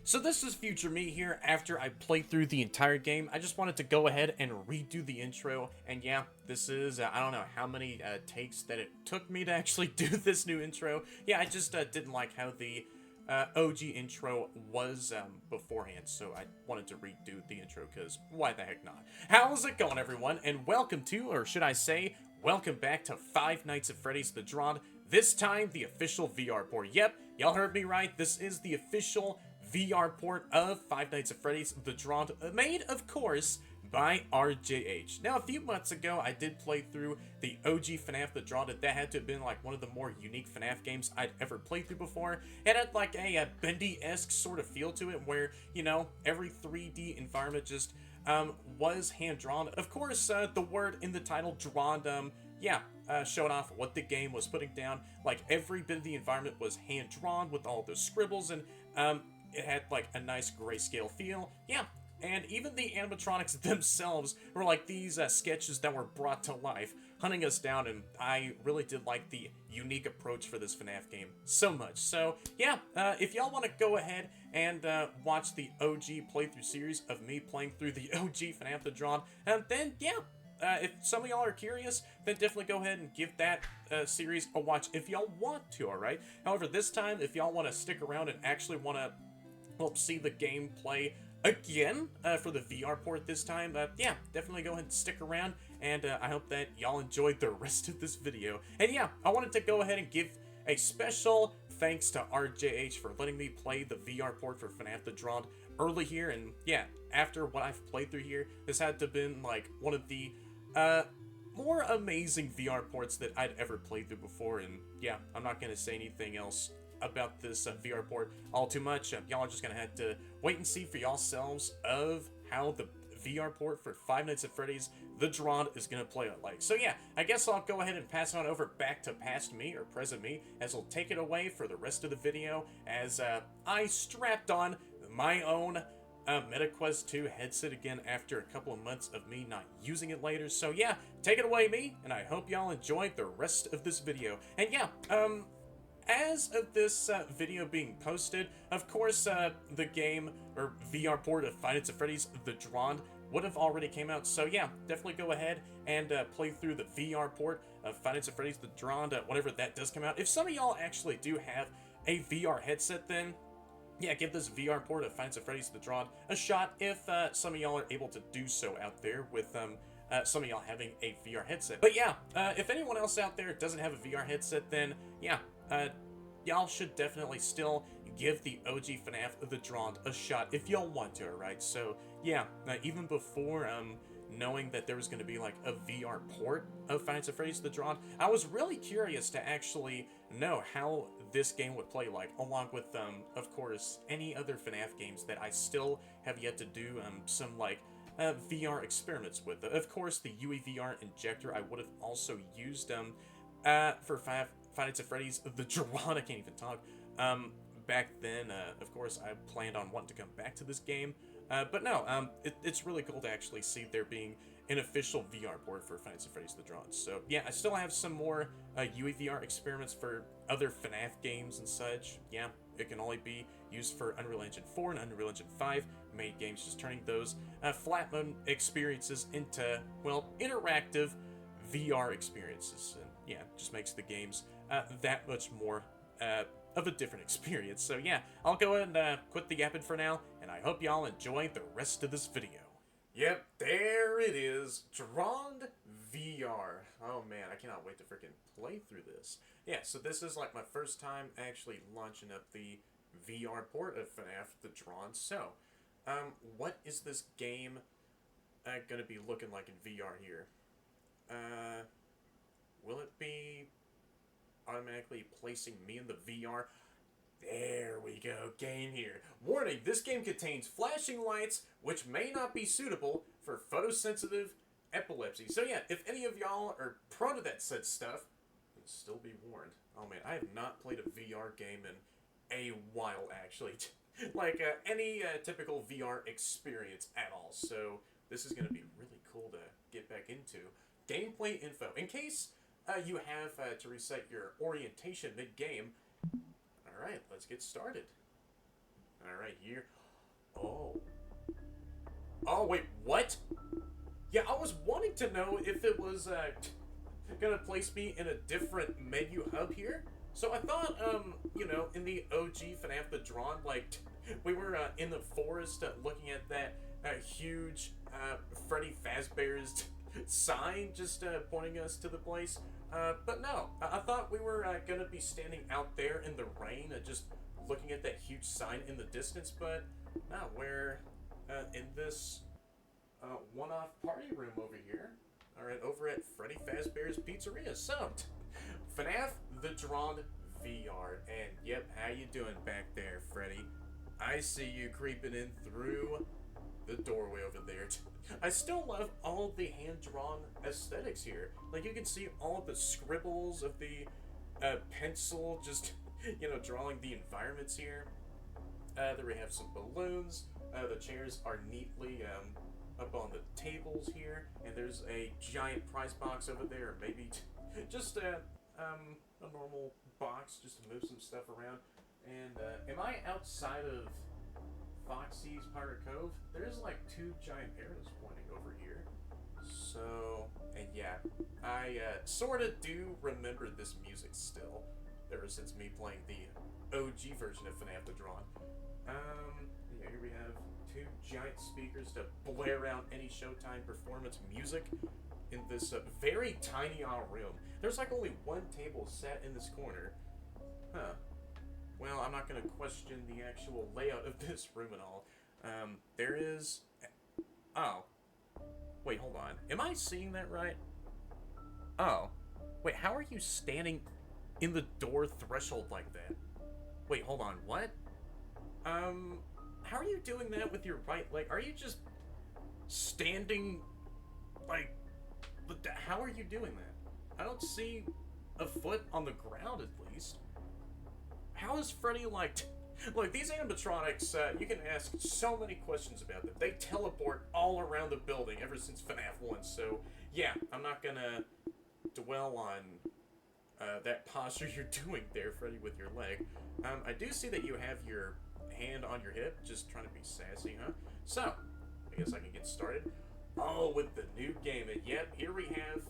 So this is future me here after I played through the entire game. I just wanted to go ahead and redo the intro. And yeah, this is, I don't know how many takes that it took me to actually do this new intro. Yeah, I just didn't like how the OG intro was beforehand, so I wanted to redo the intro because why the heck not? How's it going, everyone? And welcome to, or should I say, welcome back to Five Nights at Freddy's The Drawned. This time, the official VR port. Yep, y'all heard me right. This is the official VR port of Five Nights at Freddy's The Drawned, made, of course, by RJH. Now, a few months ago, I did play through the OG FNaF The Drawned. That had to have been like one of the more unique FNaF games I'd ever played through before. It had like a bendy-esque sort of feel to it where, you know, every 3D environment just was hand-drawn. Of course, the word in the title, drawn, showing off what the game was putting down. Like, every bit of the environment was hand-drawn with all those scribbles, and it had like a nice grayscale feel. Yeah, and even the animatronics themselves were like these sketches that were brought to life, hunting us down, and I really did like the unique approach for this FNaF game so much. So yeah, if y'all want to go ahead and watch the OG playthrough series of me playing through the OG FNaF The Drawn, then yeah, if some of y'all are curious, then definitely go ahead and give that series a watch if y'all want to, alright? However, this time, if y'all want to stick around and actually want to see the gameplay again for the VR port this time, yeah, definitely go ahead and stick around, and I hope that y'all enjoyed the rest of this video. And yeah, I wanted to go ahead and give a special thanks to RJH for letting me play the VR port for FNaF The Drawned early here, and yeah, after what I've played through here, this had to have been like one of the more amazing VR ports that I'd ever played through before, and yeah, I'm not going to say anything else about this VR port all too much. Y'all are just going to have to wait and see for yourselves of how the VR port for Five Nights at Freddy's The Drawned is going to play out like. So yeah, I guess I'll go ahead and pass on over back to past me, or present me, as I'll take it away for the rest of the video, as I strapped on my own MetaQuest 2 headset again after a couple of months of me not using it later. So yeah, take it away, me, and I hope y'all enjoyed the rest of this video. And yeah, as of this video being posted, of course, the game, or VR port of Five Nights at Freddy's The Drawned would have already came out. So yeah, definitely go ahead and play through the VR port of Five Nights at Freddy's The Drawned whenever that does come out. If some of y'all actually do have a VR headset, then yeah, give this VR port of Five Nights at Freddy's The Drawned a shot if some of y'all are able to do so out there with some of y'all having a VR headset. But yeah, if anyone else out there doesn't have a VR headset, then yeah, y'all should definitely still give the OG FNaF The Drawned a shot if y'all want to, alright? So yeah, even before knowing that there was going to be like a VR port of Five Nights at Freddy's The Drawned, I was really curious to actually know how this game would play like, along with, of course, any other FNaF games that I still have yet to do some like VR experiments with. Of course, the UEVR injector I would have also used for Five Nights at Freddy's The Drawned. I can't even talk. Back then, of course, I planned on wanting to come back to this game. But no, it's really cool to actually see there being an official VR port for Five Nights at Freddy's The Drawned. So yeah, I still have some more UEVR experiments for other FNaF games and such. Yeah, it can only be used for Unreal Engine 4 and Unreal Engine 5 made games, just turning those flat mode experiences into, well, interactive VR experiences. And yeah, just makes the games that much more of a different experience. So yeah, I'll go ahead and quit the yapping for now, and I hope y'all enjoy the rest of this video. Yep, there it is, Drawned VR. Oh man, I cannot wait to freaking play through this. Yeah, so this is like my first time actually launching up the VR port of FNaF The Drawned. So, what is this game gonna be looking like in VR here? Will it be automatically placing me in the VR? There we go, game here. Warning, this game contains flashing lights which may not be suitable for photosensitive epilepsy. So yeah, if any of y'all are prone to that said stuff, then still be warned. Oh man, I have not played a VR game in a while, actually. Like any typical VR experience at all. So this is going to be really cool to get back into. Gameplay info. In case you have to reset your orientation mid-game. Alright, let's get started. All right, here. Oh. Oh, wait, what? Yeah, I was wanting to know if it was gonna place me in a different menu hub here. So I thought, in the OG FNaF The Drawned, like, we were in the forest looking at that huge Freddy Fazbear's sign just pointing us to the place. But no, I thought we were gonna be standing out there in the rain, just looking at that huge sign in the distance. But no, we're in this one-off party room over here. All right, over at Freddy Fazbear's Pizzeria. So, FNaF The Drawned VR, and yep, how you doing back there, Freddy? I see you creeping in through the doorway over there. I still love all the hand-drawn aesthetics here. Like, you can see all the scribbles of the pencil, just, drawing the environments here. There we have some balloons. The chairs are neatly up on the tables here, and there's a giant prize box over there, or maybe just a normal box just to move some stuff around. And am I outside of Foxy's Pirate Cove? There's like two giant arrows pointing over here. So, and yeah, I sort of do remember this music still, ever since me playing the OG version of FNaF The Drawned. Yeah, here we have two giant speakers to blare out any Showtime performance music in this very tiny room. There's like only one table set in this corner. Huh. Well, I'm not going to question the actual layout of this room at all. There is... Oh. Wait, hold on. Am I seeing that right? Oh. Wait, how are you standing in the door threshold like that? Wait, hold on. What? How are you doing that with your right leg? Are you just standing, like... How are you doing that? I don't see a foot on the ground, at least. How is Freddy like... Look, these animatronics, you can ask so many questions about them. They teleport all around the building ever since FNaF 1, so yeah, I'm not gonna dwell on that posture you're doing there, Freddy, with your leg. I do see that you have your hand on your hip, just trying to be sassy, huh? So, I guess I can get started. Oh, with the new game, and yep, here we have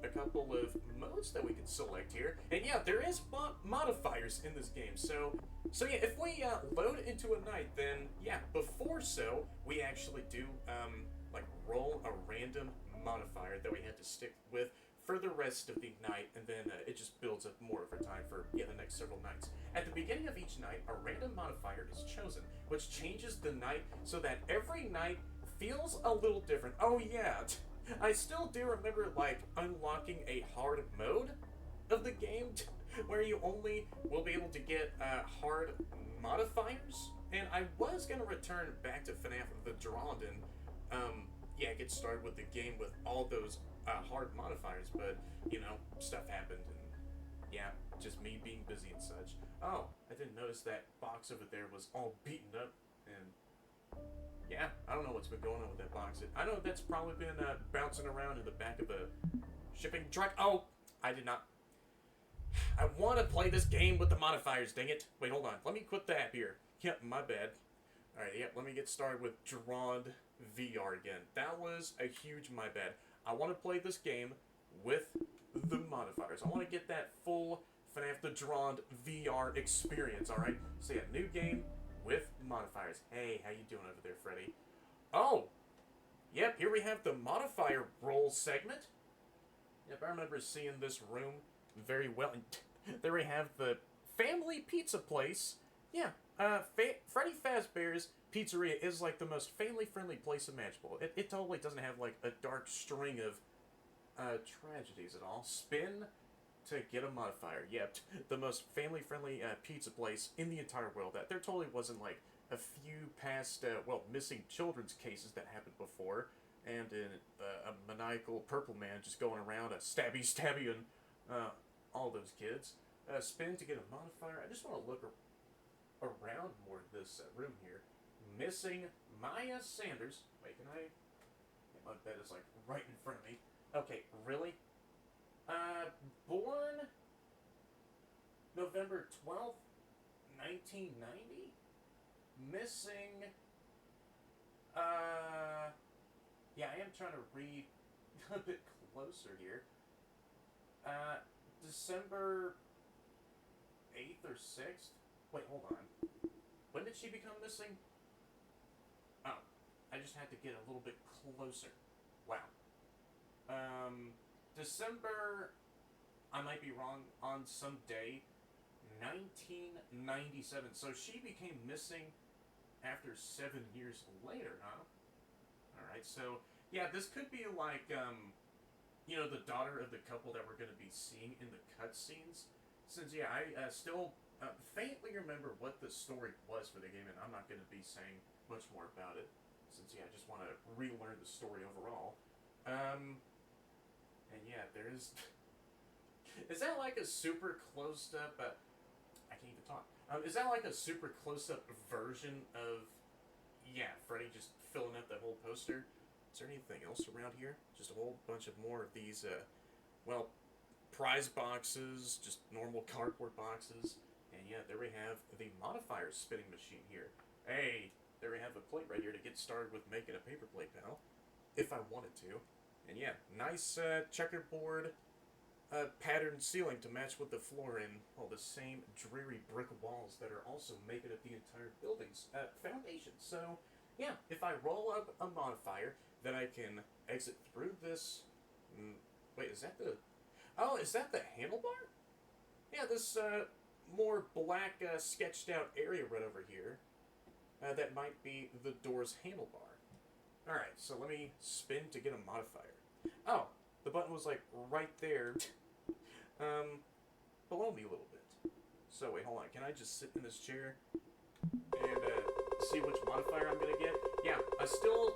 a couple of modes that we can select here. And yeah, there is modifiers in this game, so yeah, if we load into a night, then yeah, before we actually do, like, roll a random modifier that we had to stick with for the rest of the night, and then it just builds up more over time for, yeah, the next several nights. At the beginning of each night, a random modifier is chosen, which changes the night so that every night feels a little different. Oh yeah, I still do remember, like, unlocking a hard mode of the game where you only will be able to get hard modifiers, and I was gonna return back to FNaF The Drawned and yeah, get started with the game with all those hard modifiers, but stuff happened, and yeah, just me being busy and such. Oh, I didn't notice that box over there was all beaten up, and yeah, I don't know what's been going on with that box. I know that's probably been bouncing around in the back of a shipping truck. Oh, I did not. I want to play this game with the modifiers, dang it. Wait, hold on. Let me quit the app here. Yep, my bad. Alright, yep, let me get started with Drawned VR again. That was a huge my bad. I want to play this game with the modifiers. I want to get that full FNaF The Drawned VR experience, alright? So yeah, new game with modifiers. Hey, how you doing over there, Freddy? Oh! Yep, here we have the modifier roll segment. Yep, I remember seeing this room very well. And there we have the family pizza place. Yeah, Freddy Fazbear's Pizzeria is like the most family-friendly place imaginable. It totally doesn't have like a dark string of tragedies at all. Spin to get a modifier. Yep, the most family-friendly pizza place in the entire world. That there totally wasn't like a few past, missing children's cases that happened before, and in a maniacal purple man just going around stabby and all those kids. Spin to get a modifier. I just want to look around more of this room here. Missing Maya Sanders. Wait, can I? Yeah, my bed is like right in front of me. Okay, really? Born November 12th, 1990? missing, yeah, I am trying to read a bit closer here. December 8th or 6th? Wait, hold on. When did she become missing? Oh, I just had to get a little bit closer. Wow. December, I might be wrong, on some day, 1997. So she became missing after 7 years later, huh? Alright, so, yeah, this could be like, you know, the daughter of the couple that we're going to be seeing in the cutscenes. Since, yeah, I still faintly remember what the story was for the game, and I'm not going to be saying much more about it. Since, yeah, I just want to relearn the story overall. And yeah, there is... is that like a super close-up... I can't even talk. Is that like a super close-up version of... yeah, Freddy just filling up that whole poster? Is there anything else around here? Just a whole bunch of more of these, well, prize boxes, just normal cardboard boxes. And yeah, there we have the Modifier spinning machine here. Hey, there we have a plate right here to get started with making a paper plate, pal. If I wanted to. And yeah, nice checkerboard patterned ceiling to match with the floor and all the same dreary brick walls that are also making up the entire building's foundation. So, yeah, if I roll up a modifier, then I can exit through this... wait, is that the... oh, is that the handlebar? Yeah, this more black sketched out area right over here. That might be the door's handlebar. Alright, so let me spin to get a modifier. Oh, the button was like right there, below me a little bit. So wait, hold on, can I just sit in this chair and see which modifier I'm gonna get? Yeah, I still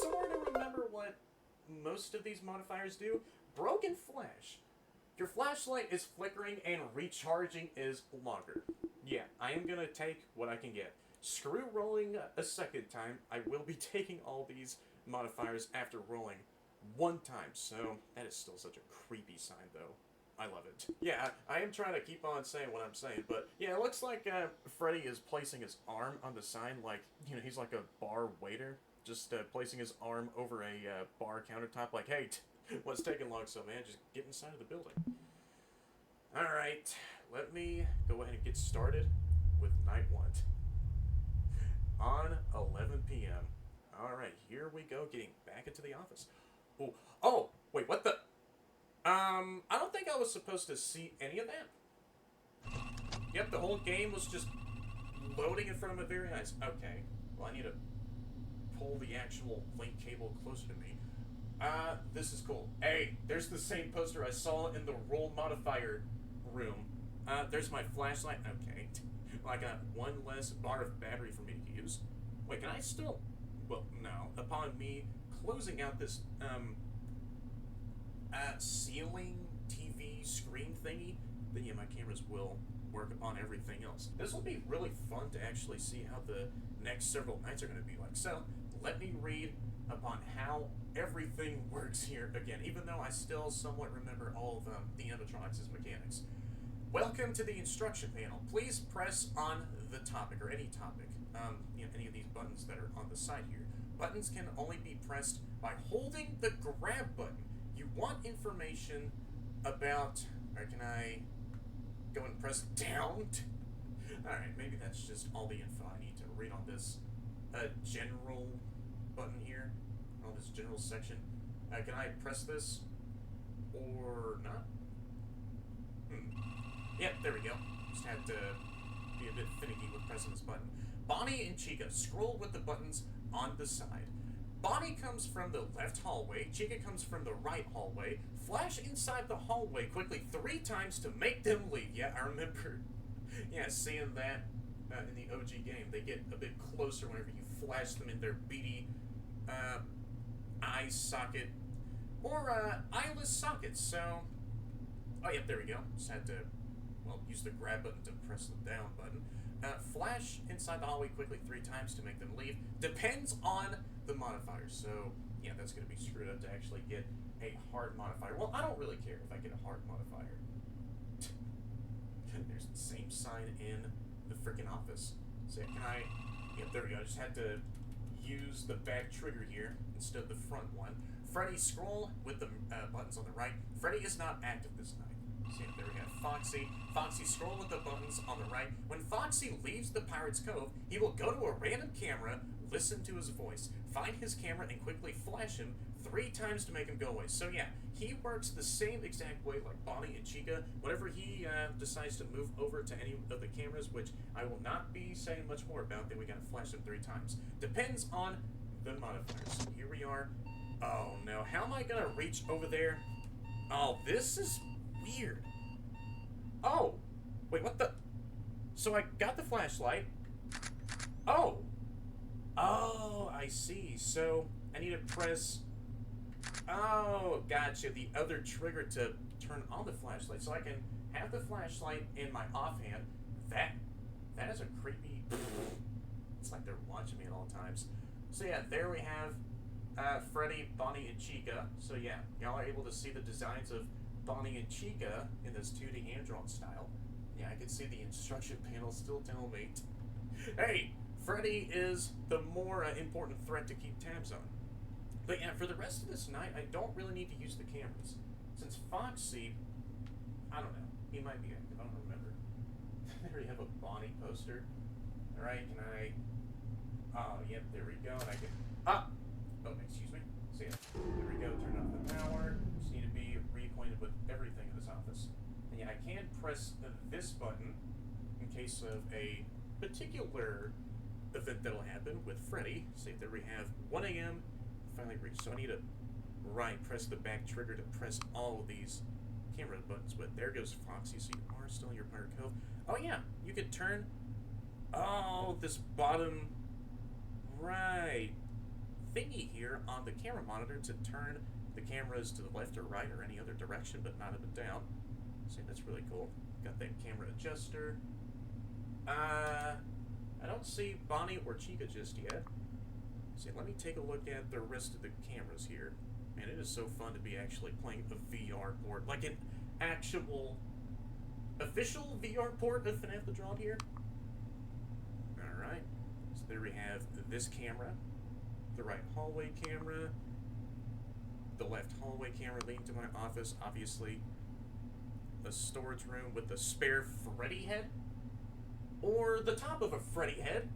sort of remember what most of these modifiers do. Broken flash. Your flashlight is flickering and recharging is longer. Yeah, I am gonna take what I can get. Screw rolling a second time. I will be taking all these modifiers after rolling one time, so that is still such a creepy sign, though. I love it. Yeah, I am trying to keep on saying what I'm saying, but yeah, it looks like Freddy is placing his arm on the sign like, you know, he's like a bar waiter, just placing his arm over a bar countertop like, hey, what's taking long so, man? Just get inside of the building. Alright, let me go ahead and get started with night 1. On 11 p.m. Alright, here we go, getting back into the office. Ooh. Oh, wait, what the... I don't think I was supposed to see any of that. Yep, the whole game was just loading in front of my very eyes. Okay, well, I need to pull the actual link cable closer to me. This is cool. Hey, there's the same poster I saw in the roll modifier room. There's my flashlight. Okay. Well, I got one less bar of battery for me to use. Wait, can I still... well, no. Upon me closing out this, ceiling TV screen thingy, then yeah, my cameras will work on everything else. This will be really fun to actually see how the next several nights are going to be like. So, let me read upon how everything works here again, even though I still somewhat remember all of the animatronics' mechanics. Welcome to the instruction panel. Please press on the topic, or any topic, you know, any of these buttons that are on the side here. Buttons can only be pressed by holding the grab button. You want information about, or can I go and press down? Alright, maybe that's just all the info I need to read on this general button here, on this general section. Can I press this, or not? Yep, there we go. Just had to be a bit finicky with pressing this button. Bonnie and Chica, scroll with the buttons on the side. Bonnie comes from the left hallway, Chica comes from the right hallway. Flash inside the hallway quickly 3 times to make them leave. Yeah, I remember, yeah, seeing that in the OG game. They get a bit closer whenever you flash them in their beady eye socket, or eyeless sockets, so... oh, yep, there we go. Just had to, well, use the grab button to press the down button. Flash inside the hallway quickly 3 times to make them leave. Depends on the modifier, so yeah, that's going to be screwed up to actually get a hard modifier. Well, I don't really care if I get a hard modifier. There's the same sign in the freaking office. So can I Yep, there we go. I just had to use the back trigger here instead of the front one. Freddy, scroll with the buttons on the right. Freddy is not active this night. So yeah, there we have Foxy. Foxy, scroll with the buttons on the right. When Foxy leaves the Pirate's Cove, he will go to a random camera, listen to his voice, find his camera, and quickly flash him 3 times to make him go away. So yeah, he works the same exact way like Bonnie and Chica. Whenever he decides to move over to any of the cameras, which I will not be saying much more about, then we gotta flash him 3 times. Depends on the modifiers. So here we are. Oh no, how am I gonna reach over there? Oh, this is weird. Oh, wait, what the? So I got the flashlight. Oh, I see. So I need to press. Oh, gotcha. The other trigger to turn on the flashlight, so I can have the flashlight in my offhand. That is a creepy. It's like they're watching me at all times. So yeah, there we have Freddy, Bonnie, and Chica. So yeah, y'all are able to see the designs of Bonnie and Chica in this 2D hand-drawn style. Yeah, I can see the instruction panel still tell me, hey, Freddy is the more important threat to keep tabs on. But yeah, for the rest of this night, I don't really need to use the cameras. Since Foxy, I don't know, he might be active, I don't remember. There you have a Bonnie poster. Alright, can I... Oh, yep, there we go, and I can... Oh, excuse me. So yeah, there we go, turn off the power. Just need to be reacquainted with everything in this office. And yeah, I can press this button in case of a particular event that'll happen with Freddy. See, there we have 1 a.m. finally reached. So I need to press the back trigger to press all of these camera buttons. But there goes Foxy, so you are still in your Pirate Cove. Oh yeah, you could turn this bottom thingy here on the camera monitor to turn the cameras to the left or right or any other direction, but not up and down. See, that's really cool. Got that camera adjuster. I don't see Bonnie or Chica just yet. See, let me take a look at the rest of the cameras here. Man, it is so fun to be actually playing a VR port, like an actual official VR port of FNaF The Drawned here. Alright, so there we have this camera, the right hallway camera, the left hallway camera leading to my office, obviously a storage room with a spare Freddy head, or the top of a Freddy head,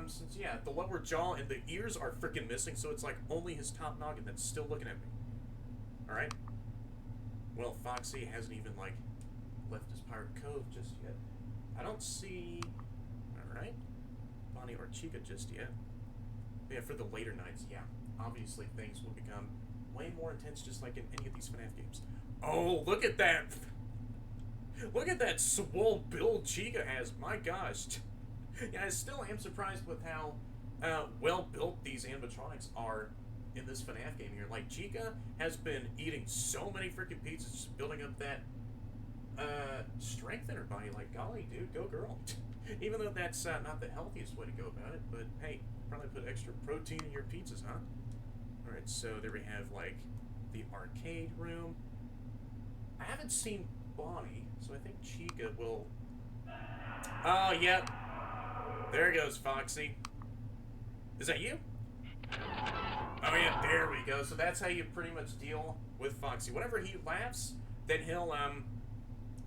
since, yeah, the lower jaw and the ears are freaking missing, so it's like only his top noggin that's still looking at me. Alright? Well, Foxy hasn't even, like, left his Pirate Cove just yet. I don't see... Alright. Bonnie or Chica just yet. But yeah, for the later nights, yeah, obviously things will become way more intense just like in any of these FNaF games. Oh, look at that! Look at that swole build Chica has, my gosh. Yeah, I still am surprised with how well built these animatronics are in this FNaF game here. Like, Chica has been eating so many freaking pizzas, just building up that strength in her body. Like, golly, dude, go girl. Even though that's not the healthiest way to go about it, but hey, probably put extra protein in your pizzas, huh? Alright, so there we have, like, the arcade room. I haven't seen Bonnie, so I think Chica will... Oh, yep. There goes Foxy. Is that you? Oh, yeah, there we go. So that's how you pretty much deal with Foxy. Whenever he laughs, then he'll,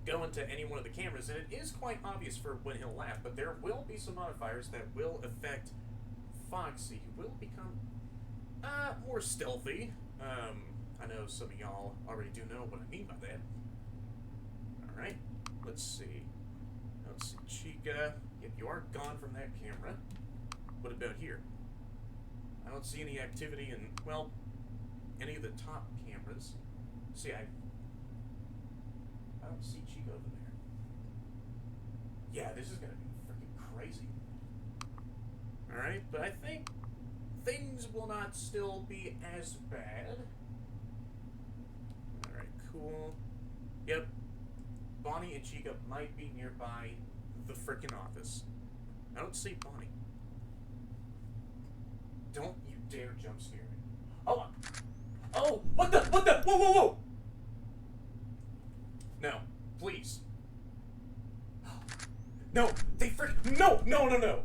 go into any one of the cameras, and it is quite obvious for when he'll laugh, but there will be some modifiers that will affect Foxy, who will become, more stealthy. I know some of y'all already do know what I mean by that. Alright, let's see. Let's see, Chica. Yep, you are gone from that camera. What about here? I don't see any activity in, well, any of the top cameras. See, I don't see Chica over there. Yeah, this is gonna be freaking crazy. Alright, but I think things will not still be as bad. Alright, cool. Yep. Bonnie and Chica might be nearby the frickin' office. I don't see Bonnie. Don't you dare jump scare me. Oh! Oh! What the? Whoa, whoa, whoa! No. Please. No! They frick... No! No, no, no!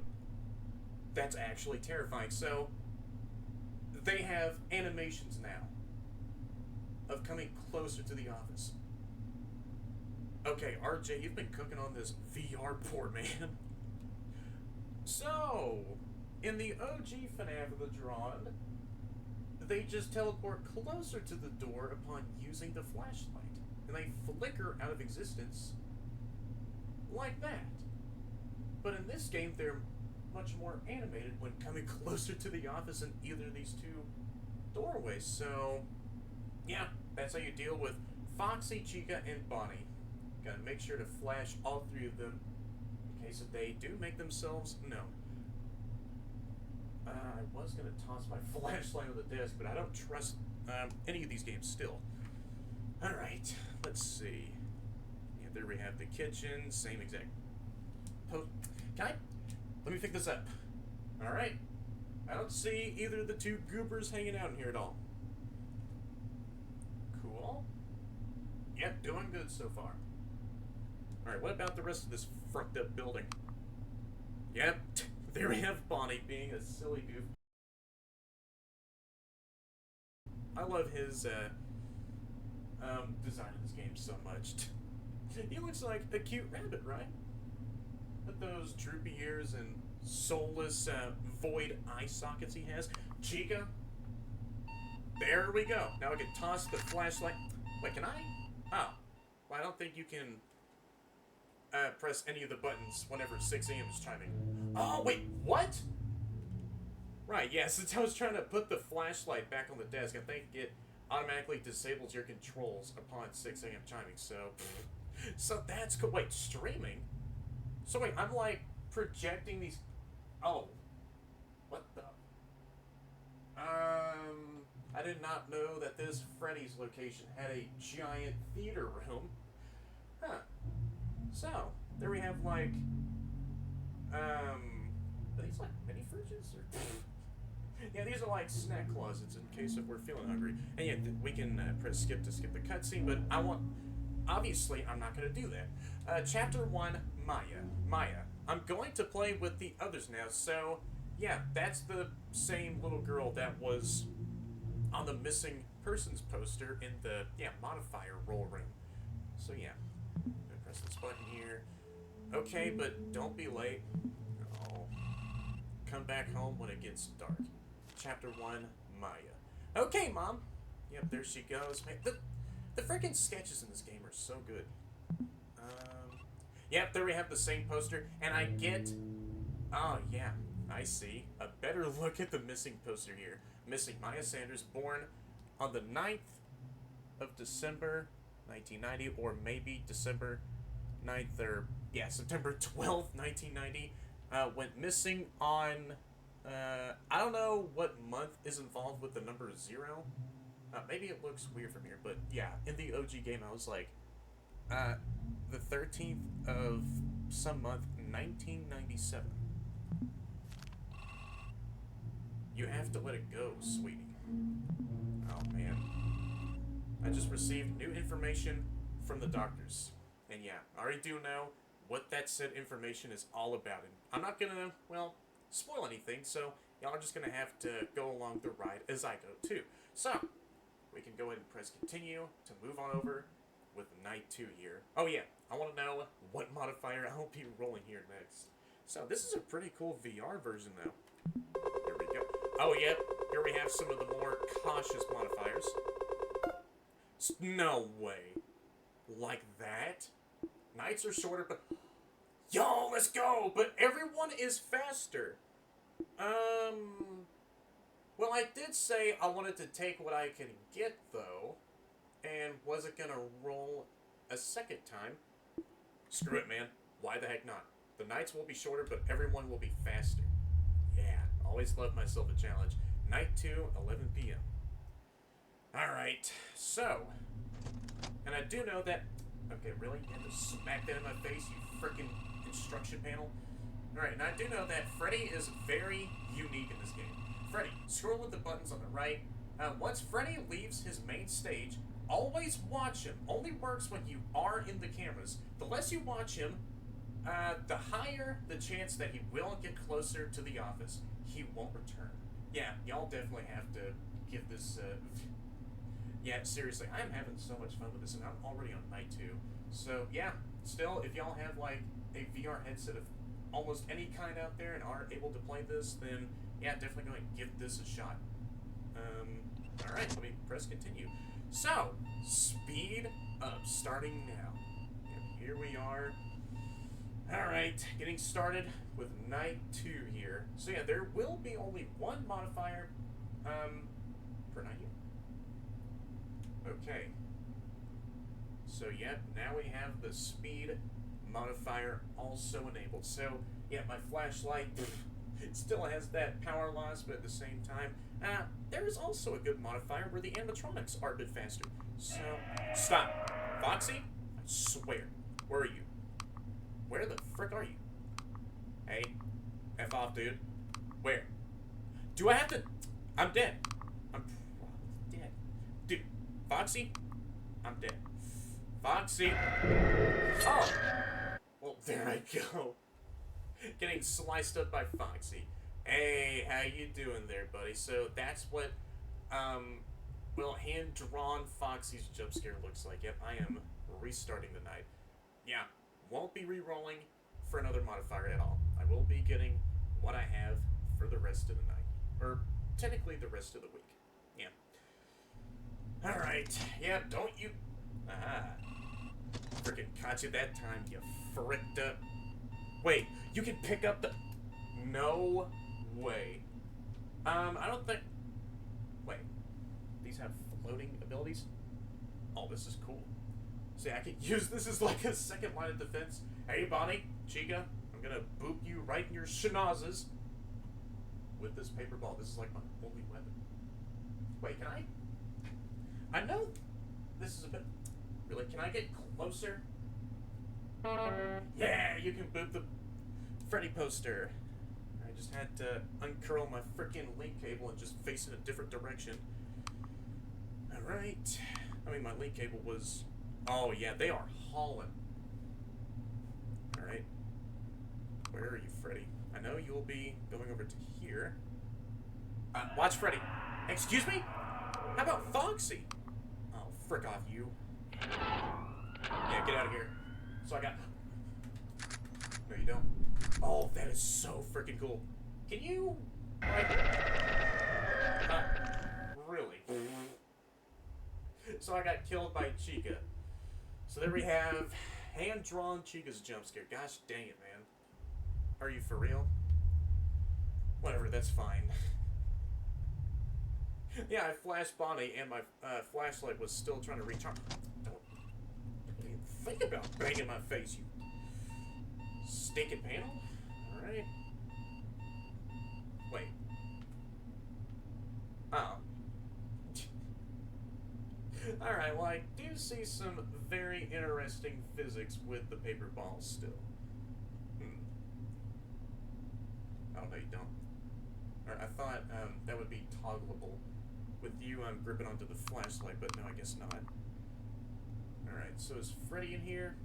That's actually terrifying. So, they have animations now of coming closer to the office. Okay, RJ, you've been cooking on this VR board, man. So, in the OG FNaF The Drawned, they just teleport closer to the door upon using the flashlight. And they flicker out of existence like that. But in this game, they're much more animated when coming closer to the office in either of these two doorways. So, yeah, that's how you deal with Foxy, Chica, and Bonnie. Gotta make sure to flash all three of them in case if they do make themselves known. I was gonna toss my flashlight on the desk, but I don't trust any of these games still. Alright, let's see. Yeah, there we have the kitchen, same exact post. Can I? Let me pick this up. Alright. I don't see either of the two goobers hanging out in here at all. Cool. Yep, doing good so far. Alright, what about the rest of this fucked up building? Yep, there we have Bonnie being a silly goof. I love his design in this game so much. He looks like a cute rabbit, right? With those droopy ears and soulless void eye sockets he has. Chica. There we go. Now I can toss the flashlight. Wait, can I? Oh. Well, I don't think you can press any of the buttons whenever 6 a.m. is chiming. Oh, wait, what? Right, yeah, since I was trying to put the flashlight back on the desk, I think it automatically disables your controls upon 6 a.m. chiming, so... So that's cool. Wait, streaming? So wait, I'm like projecting these... Oh. What the... I did not know that this Freddy's location had a giant theater room. Huh. So, there we have like... Are these like mini fridges? Or... Yeah, these are like snack closets in case if we're feeling hungry. And yeah, we can press skip to skip the cutscene, but I want... Obviously, I'm not going to do that. Chapter 1, Maya. I'm going to play with the others now, so... Yeah, that's the same little girl that was on the missing persons poster in the, Modifier roll room. So yeah, I'm gonna press this button here. Okay, but don't be late. Oh. Come back home when it gets dark. Chapter 1, Maya. Okay, Mom. Yep, there she goes. Man, the freaking sketches in this game are so good. Yep, there we have the same poster, and I get... Oh, yeah. I see. A better look at the missing poster here. Missing Maya Sanders, born on the 9th of December, 1990, or maybe December 9th, or, September 12th, 1990. Went missing on, I don't know what month is involved with the number 0. Maybe it looks weird from here, but yeah, in the OG game I was like, the 13th of some month, 1997. You have to let it go, sweetie. Oh, man. I just received new information from the doctors. And yeah, I already do know what that said information is all about. And I'm not gonna, spoil anything, so y'all are just gonna have to go along the ride as I go, too. So, we can go ahead and press continue to move on over with night 2 here. Oh, yeah, I want to know what modifier I'll be rolling here next. So, this is a pretty cool VR version, though. Here we go. Oh, yep. Here we have some of the more cautious modifiers. No way. Like that? Nights are shorter, but... Yo, let's go! But everyone is faster. Well, I did say I wanted to take what I can get, though. And wasn't gonna roll a second time. Screw it, man. Why the heck not? The nights will be shorter, but everyone will be faster. Yeah, always love myself a challenge. Night 2, 11 p.m. Alright, so... And I do know that... Okay, really? You have to smack that in my face, you freaking instruction panel? Alright, and I do know that Freddy is very unique in this game. Freddy, scroll with the buttons on the right. Once Freddy leaves his main stage, always watch him. Only works when you are in the cameras. The less you watch him, The higher the chance that he will get closer to the office, he won't return. Yeah, y'all definitely have to give this, yeah, seriously, I'm having so much fun with this, and I'm already on night 2. So, yeah, still, if y'all have, like, a VR headset of almost any kind out there and are able to play this, then, yeah, definitely go and give this a shot. Alright, let me press continue. So, speed up, starting now. And here we are. Alright, getting started with night 2 here. So yeah, there will be only one modifier, per night here. Okay. So yep, now we have the speed modifier also enabled. So, yeah, my flashlight, it still has that power loss, but at the same time, there is also a good modifier where the animatronics are a bit faster. So, stop. Foxy, I swear, where are you? Where the frick are you? Hey, F off, dude. Where? Do I have to... I'm dead. I'm probably dead. Dude, Foxy, I'm dead. Foxy. Oh. Well, there I go. Getting sliced up by Foxy. Hey, how you doing there, buddy? So that's what, well, hand-drawn Foxy's jump scare looks like. Yep, I am restarting the night. Yeah, won't be re-rolling for another modifier at all. I will be getting what I have for the rest of the night. Or, technically, the rest of the week. Yeah. Alright. Yeah, don't you... Ah. Frickin' caught you that time, you fricked up. Wait, you can pick up the... No way. I don't think... Wait. These have floating abilities? Oh, this is cool. See, I could use this as like a second line of defense. Hey, Bonnie, Chica, I'm gonna boop you right in your schnozzes with this paper ball. This is like my only weapon. Wait, can I? I know this is a bit... Really, can I get closer? Yeah, you can boop the Freddy poster. I just had to uncurl my freaking link cable and just face in a different direction. Alright. I mean, my link cable was... Oh, yeah, they are hauling. Alright. Where are you, Freddy? I know you'll be going over to here. Watch Freddy. Excuse me? How about Foxy? Oh, frick off, you. Yeah, get out of here. So I got... No, you don't. Oh, that is so freaking cool. Can you... Like... really? So I got killed by Chica. So there we have hand-drawn Chica's jump scare. Gosh dang it, man. Are you for real? Whatever, that's fine. Yeah, I flashed Bonnie and my flashlight was still trying to recharge. Don't even think about banging my face, you stinking panel. Alright. Wait. Oh. Alright, well, I do see some very interesting physics with the paper balls still. Oh, no, you don't. Or I thought that would be toggleable. With you, I'm gripping onto the flashlight, but no, I guess not. Alright, so is Freddy in here?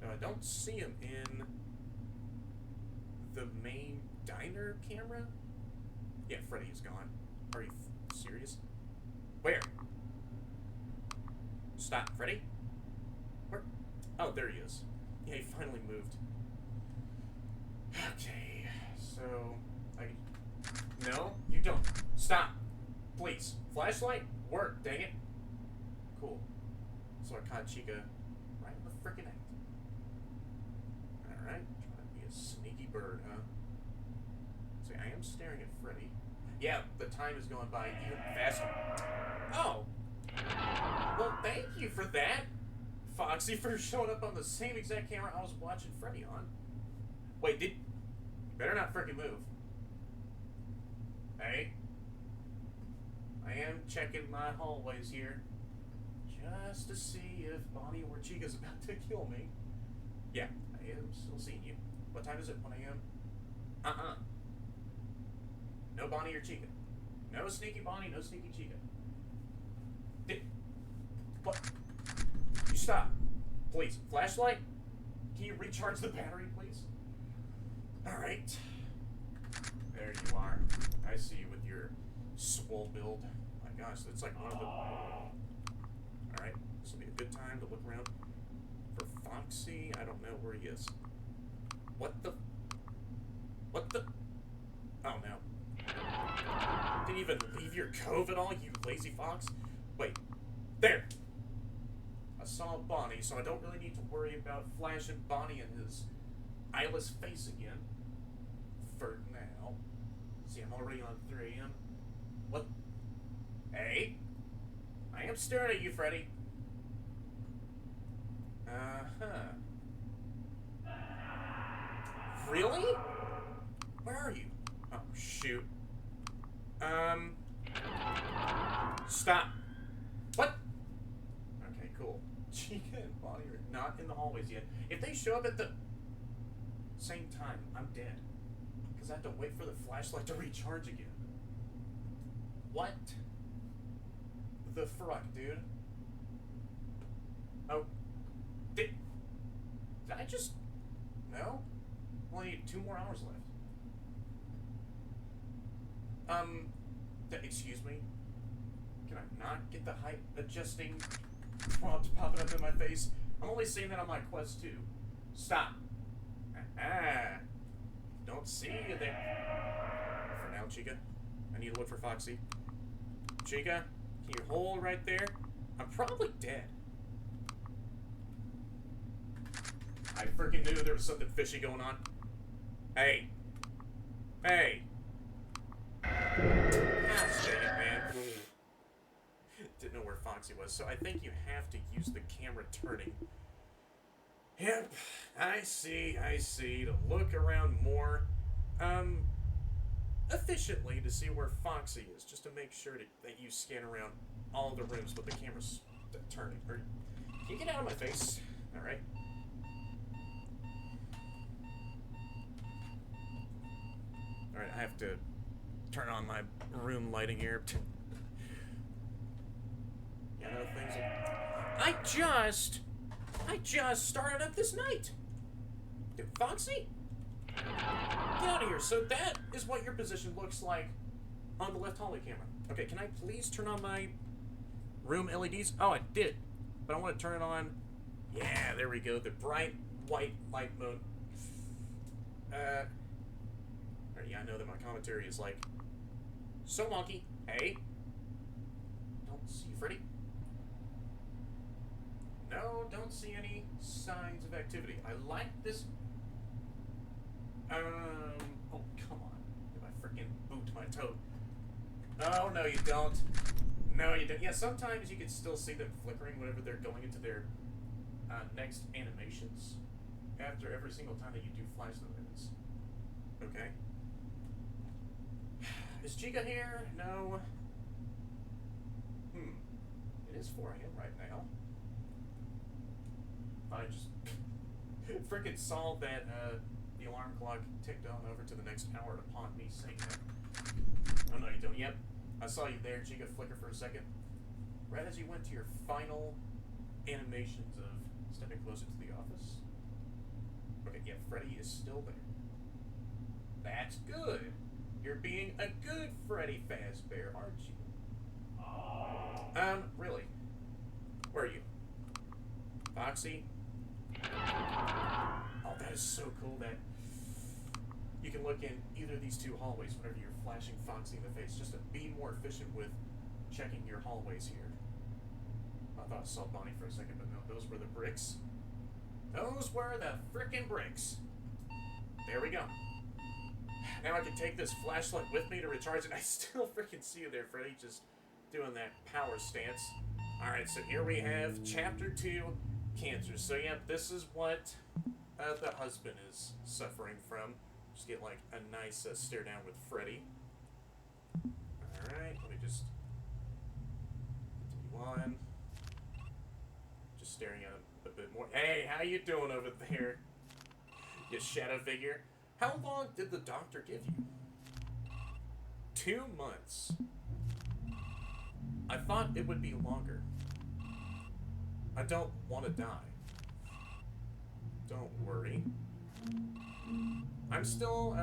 No, I don't see him in the main diner camera. Yeah, Freddy is gone. Are you serious? Where? Stop, Freddy. Where? Oh, there he is. Yeah, he finally moved. Okay, so... No, you don't. Stop. Please. Flashlight? Work, dang it. Cool. So I caught Chica right in the frickin' act. Alright, trying to be a sneaky bird, huh? See, I am staring at Freddy. Yeah, the time is going by even faster. Oh! Well, thank you for that, Foxy, for showing up on the same exact camera I was watching Freddy on. Wait, you better not frickin' move. Hey. I am checking my hallways here. Just to see if Bonnie or Chica's about to kill me. Yeah, I am still seeing you. What time is it? 1 a.m.? No Bonnie or Chica. No sneaky Bonnie, no sneaky Chica. What? You stop. Please. Flashlight? Can you recharge the battery, please? Alright. There you are. I see you with your swole build. My gosh, that's like one of the... Alright, this will be a good time to look around for Foxy. I don't know where he is. What the... What the... Oh, no. Didn't even leave your cove at all, you lazy fox? Wait. There! I saw Bonnie, so I don't really need to worry about flashing Bonnie in his eyeless face again. For now. See, I'm already on 3 a.m. What? Hey? I am staring at you, Freddy. Uh-huh. Really? Where are you? Oh, shoot. Stop. What? Okay, cool. Chica and Bonnie are not in the hallways yet. If they show up at the same time, I'm dead. Because I have to wait for the flashlight to recharge again. What the fuck, dude? Oh. Did I just... No? Only need 2 more hours left. Excuse me? Can I not get the height adjusting prompt popping up in my face? I'm only seeing that on my Quest 2. Stop. Ah. Don't see you there. For now, Chica. I need to look for Foxy. Chica, can you hold right there? I'm probably dead. I freaking knew there was something fishy going on. Hey. Hey. Gosh dang it, man. Didn't know where Foxy was, so I think you have to use the camera turning. Yep, I see, to look around more, efficiently to see where Foxy is, just to make sure that you scan around all the rooms with the cameras turning. Or, can you get out of my face? Alright. Alright, I have to turn on my room lighting here. Yeah, no things I just started up this night. Dude, Foxy? Get out of here. So that is what your position looks like on the left hallway camera. Okay, can I please turn on my room LEDs? Oh, I did. But I want to turn it on. Yeah, there we go. The bright white light mode. Yeah, I know that my commentary is like so wonky. Hey. Don't see Freddy. No, don't see any signs of activity. I like this. Oh, come on. If I freaking boot my toe. Oh, no, you don't. No, you don't. Yeah, sometimes you can still see them flickering whenever they're going into their next animations. After every single time that you do flash them minutes. Okay. Is Chica here? No. It is 4 a.m. right now. I just freaking saw that the alarm clock ticked on over to the next hour upon me saying that. Oh, no, you don't. Yep. I saw you there, Chica, flicker for a second. Right as you went to your final animations of stepping closer to the office. Okay, yeah, Freddy is still there. That's good. You're being a good Freddy Fazbear, aren't you? Really? Where are you? Foxy? Oh, that is so cool that you can look in either of these 2 hallways whenever you're flashing Foxy in the face, just to be more efficient with checking your hallways here. I thought I saw Bonnie for a second, but no, those were the bricks. Those were the frickin' bricks. There we go. Now I can take this flashlight with me to recharge it. I still freaking see you there, Freddy, just doing that power stance. Alright, so here we have Chapter 2, Cancer. So yeah, this is what the husband is suffering from. Just get like a nice stare down with Freddy. Alright, let me just continue on. Just staring at him a bit more. Hey, how you doing over there? You shadow figure. How long did the doctor give you? 2 months. I thought it would be longer. I don't want to die. Don't worry. I'm still,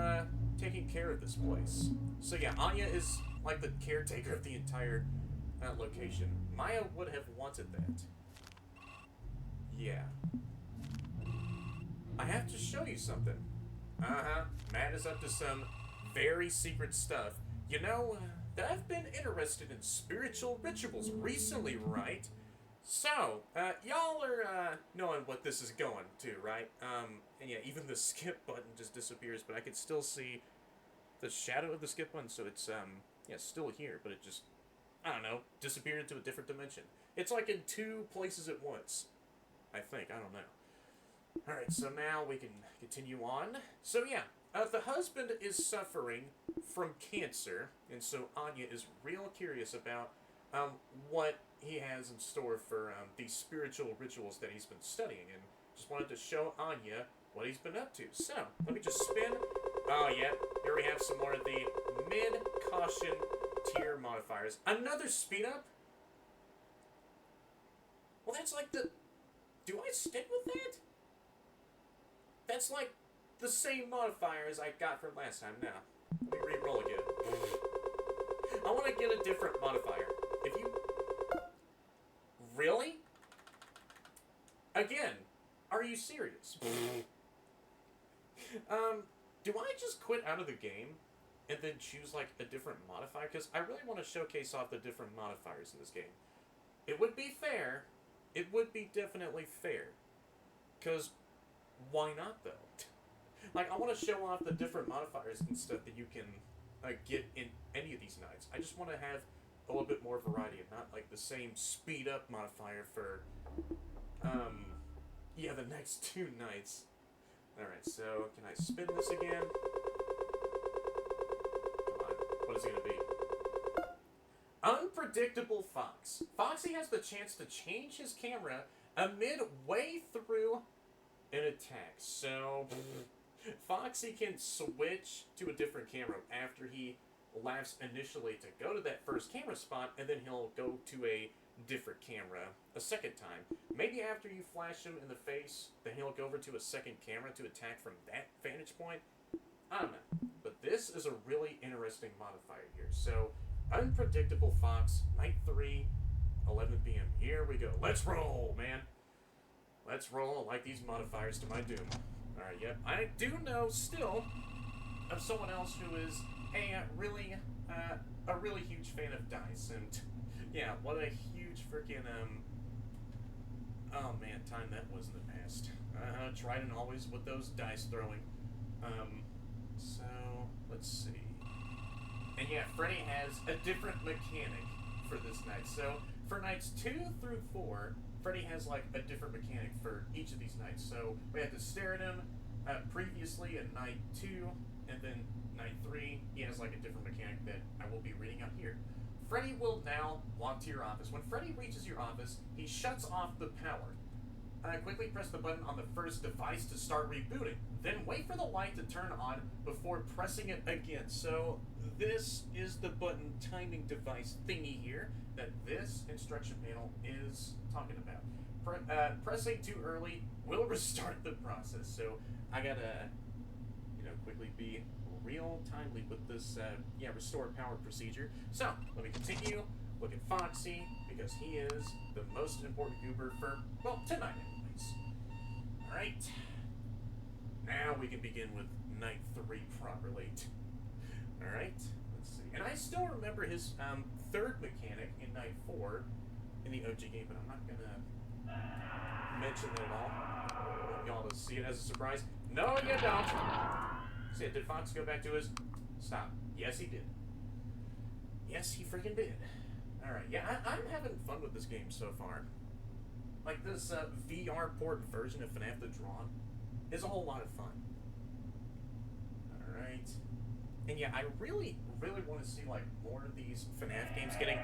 taking care of this place. So yeah, Anya is, like, the caretaker of the entire, location. Maya would have wanted that. Yeah. I have to show you something. Uh-huh. Matt is up to some very secret stuff. You know, that I've been interested in spiritual rituals recently, right? So, y'all are, knowing what this is going to, right? And yeah, even the skip button just disappears, but I can still see the shadow of the skip button, so it's, yeah, still here, but it just, I don't know, disappeared into a different dimension. It's like in two places at once. I think, I don't know. Alright, so now we can continue on. So yeah, the husband is suffering from cancer, and so Anya is real curious about, what he has in store for, these spiritual rituals that he's been studying, and just wanted to show Anya what he's been up to. So, let me just spin. Oh, yeah, here we have some more of the mid-caution tier modifiers. Another speed up? Well, that's like the... Do I stick with that? That's like the same modifier as I got from last time. Now, let me re-roll again. I want to get a different modifier. If you... Really? Again, are you serious? Do I just quit out of the game and then choose, like, a different modifier? Because I really want to showcase off the different modifiers in this game. It would be fair. It would be definitely fair. Because why not, though? Like, I want to show off the different modifiers and stuff that you can get in any of these nights. I just want to have a little bit more variety and not, like, the same speed-up modifier for, yeah, the next two nights. Alright, so can I spin this again? Come on, what is it going to be? Unpredictable Fox. Foxy has the chance to change his camera midway through an attack. So, Foxy can switch to a different camera after he laughs initially to go to that first camera spot, and then he'll go to a different camera a second time. Maybe after you flash him in the face, then he'll go over to a second camera to attack from that vantage point. I don't know. But this is a really interesting modifier here. So, Unpredictable Fox, Night 3, 11 p.m. Here we go. Let's roll, man. Let's roll. I like these modifiers to my doom. Alright, yep. I do know still of someone else who is a really huge fan of dice, and yeah, what a huge freaking oh man, time that was in the past. Trident always with those dice throwing. So let's see. And yeah, Freddy has a different mechanic for this night. So for nights 2 through 4, Freddy has like a different mechanic for each of these nights. So we had to stare at him previously in night 2, and then night 3, he has like a different mechanic that I will be reading out here. Freddy will now walk to your office. When Freddy reaches your office, he shuts off the power. Quickly press the button on the first device to start rebooting. Then wait for the light to turn on before pressing it again. So this is the button timing device thingy here that this instruction panel is talking about. Pressing too early will restart the process. So I gotta, quickly be real timely with this, restore power procedure. So let me continue. Look at Foxy, because he is the most important goober for, well, tonight anyways. Alright. Now we can begin with night 3 properly. Alright, let's see. And I still remember his third mechanic in night 4 in the OG game, but I'm not gonna mention that at all. I want y'all to see it as a surprise. No, you don't! See, did Fox go back to his... Stop. Yes, he did. Yes, he freaking did. Alright, yeah, I'm having fun with this game so far. Like, this VR port version of FNaF The Drawned is a whole lot of fun. Alright. And yeah, I really want to see, like, more of these FNaF games getting,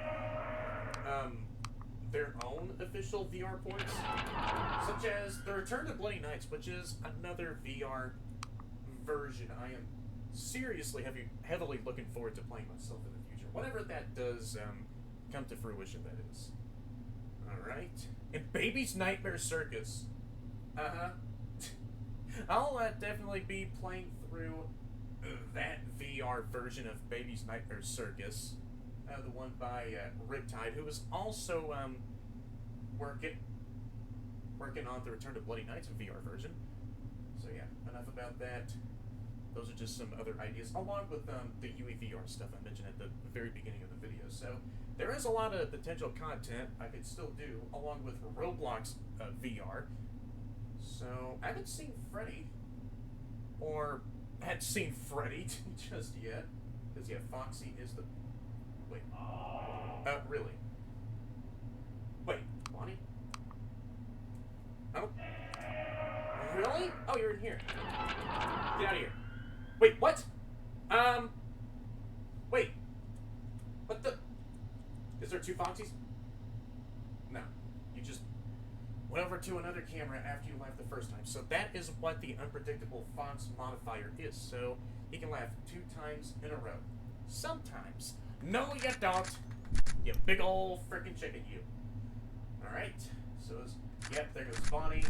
their own official VR ports. Such as The Return to Bloody Nights, which is another VR version I am seriously heavily looking forward to playing myself in the future. Whenever that does, come to fruition, that is. Alright. And Baby's Nightmare Circus. Uh-huh. I'll definitely be playing through that VR version of Baby's Nightmare Circus, the one by Riptide, who was also working on the Return to Bloody Nights VR version. So yeah, enough about that. Those are just some other ideas, along with the UEVR stuff I mentioned at the very beginning of the video. So there is a lot of potential content I could still do, along with Roblox VR. So I haven't seen Freddy, or had seen Freddy just yet, because yeah, Foxy is the... Wait. Really? Wait, Bonnie? Oh? Really? Oh, you're in here. Get out of here. Wait, what? Wait. What the... Is there two Foxies? No. You just went over to another camera after you laughed the first time. So that is what the unpredictable Fox modifier is. So he can laugh 2 times in a row. Sometimes. No, you don't. You big ol' frickin' chicken, you. Alright. So, yep, there goes Bonnie.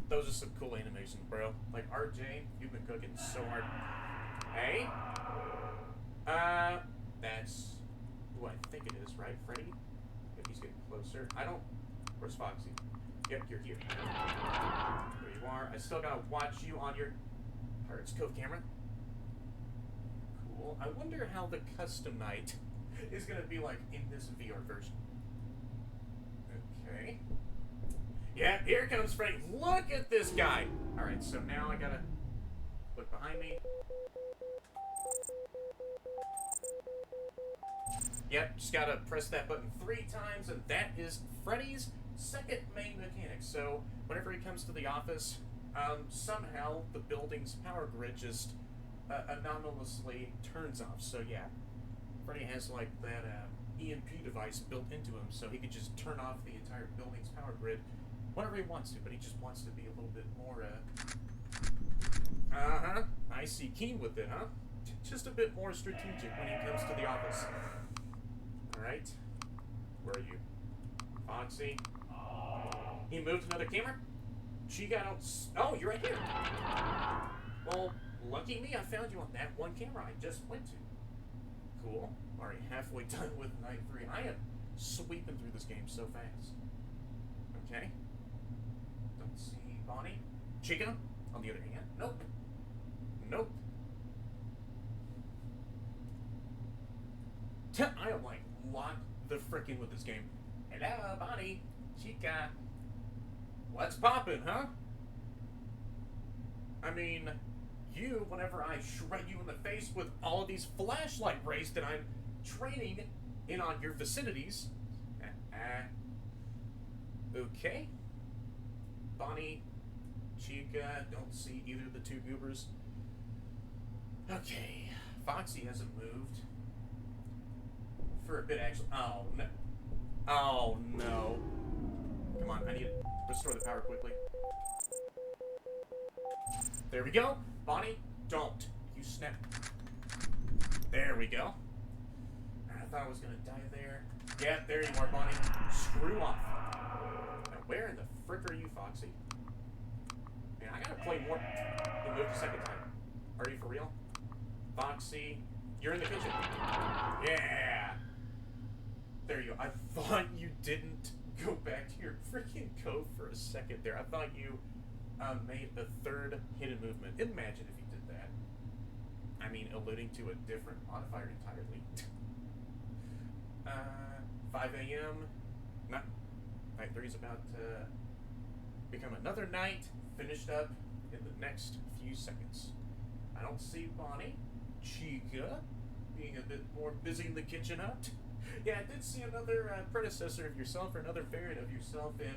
Those are some cool animations, bro. Like, RJ, you've been cooking so hard. Hey? That's who I think it is, right? Freddy? If he's getting closer. I don't... Where's Foxy? Yep, you're here. There you are. I still gotta watch you on your Pirates Cove camera. Cool. I wonder how the custom night is gonna be like in this VR version. Okay. Yeah, here comes Freddy. Look at this guy! Alright, so now I gotta look behind me. Yep, just gotta press that button 3 times, and that is Freddy's second main mechanic. So, whenever he comes to the office, somehow the building's power grid just anomalously turns off. So yeah, Freddy has like that EMP device built into him, so he could just turn off the entire building's power grid whenever he wants to, but he just wants to be a little bit more, I see keen with it, huh? Just a bit more strategic when he comes to the office. Alright. Where are you? Foxy. He moved another camera? She got out... Oh, you're right here! Well, lucky me, I found you on that one camera I just went to. Cool. Already halfway done with night 3. I am sweeping through this game so fast. Okay. Don't see Bonnie. Chica, on the other hand. Nope. Nope. I am like locked the frickin' with this game. Hello, Bonnie. Chica. What's poppin', huh? I mean, you, whenever I shred you in the face with all of these flashlight rays that I'm training in on your vicinities. Okay. Bonnie, Chica, don't see either of the 2 goobers. Okay. Foxy hasn't moved. For a bit, actually. Oh, no. Oh, no. Come on, I need to restore the power quickly. There we go. Bonnie, don't. You snap. There we go. I thought I was going to die there. Yeah, there you are, Bonnie. Screw off. Now, where in the frick are you, Foxy? Man, I got to play more. You moved a second time. Are you for real? Foxy, you're in the kitchen. Yeah. There you go. I thought you didn't go back to your freaking cove for a second there. I thought you made a 3rd hidden movement. Imagine if you did that. I mean, alluding to a different modifier entirely. 5 a.m. Night 3 is about to become another night, finished up in the next few seconds. I don't see Bonnie. Chica being a bit more busy in the kitchen hut. Yeah, I did see another predecessor of yourself, or another variant of yourself in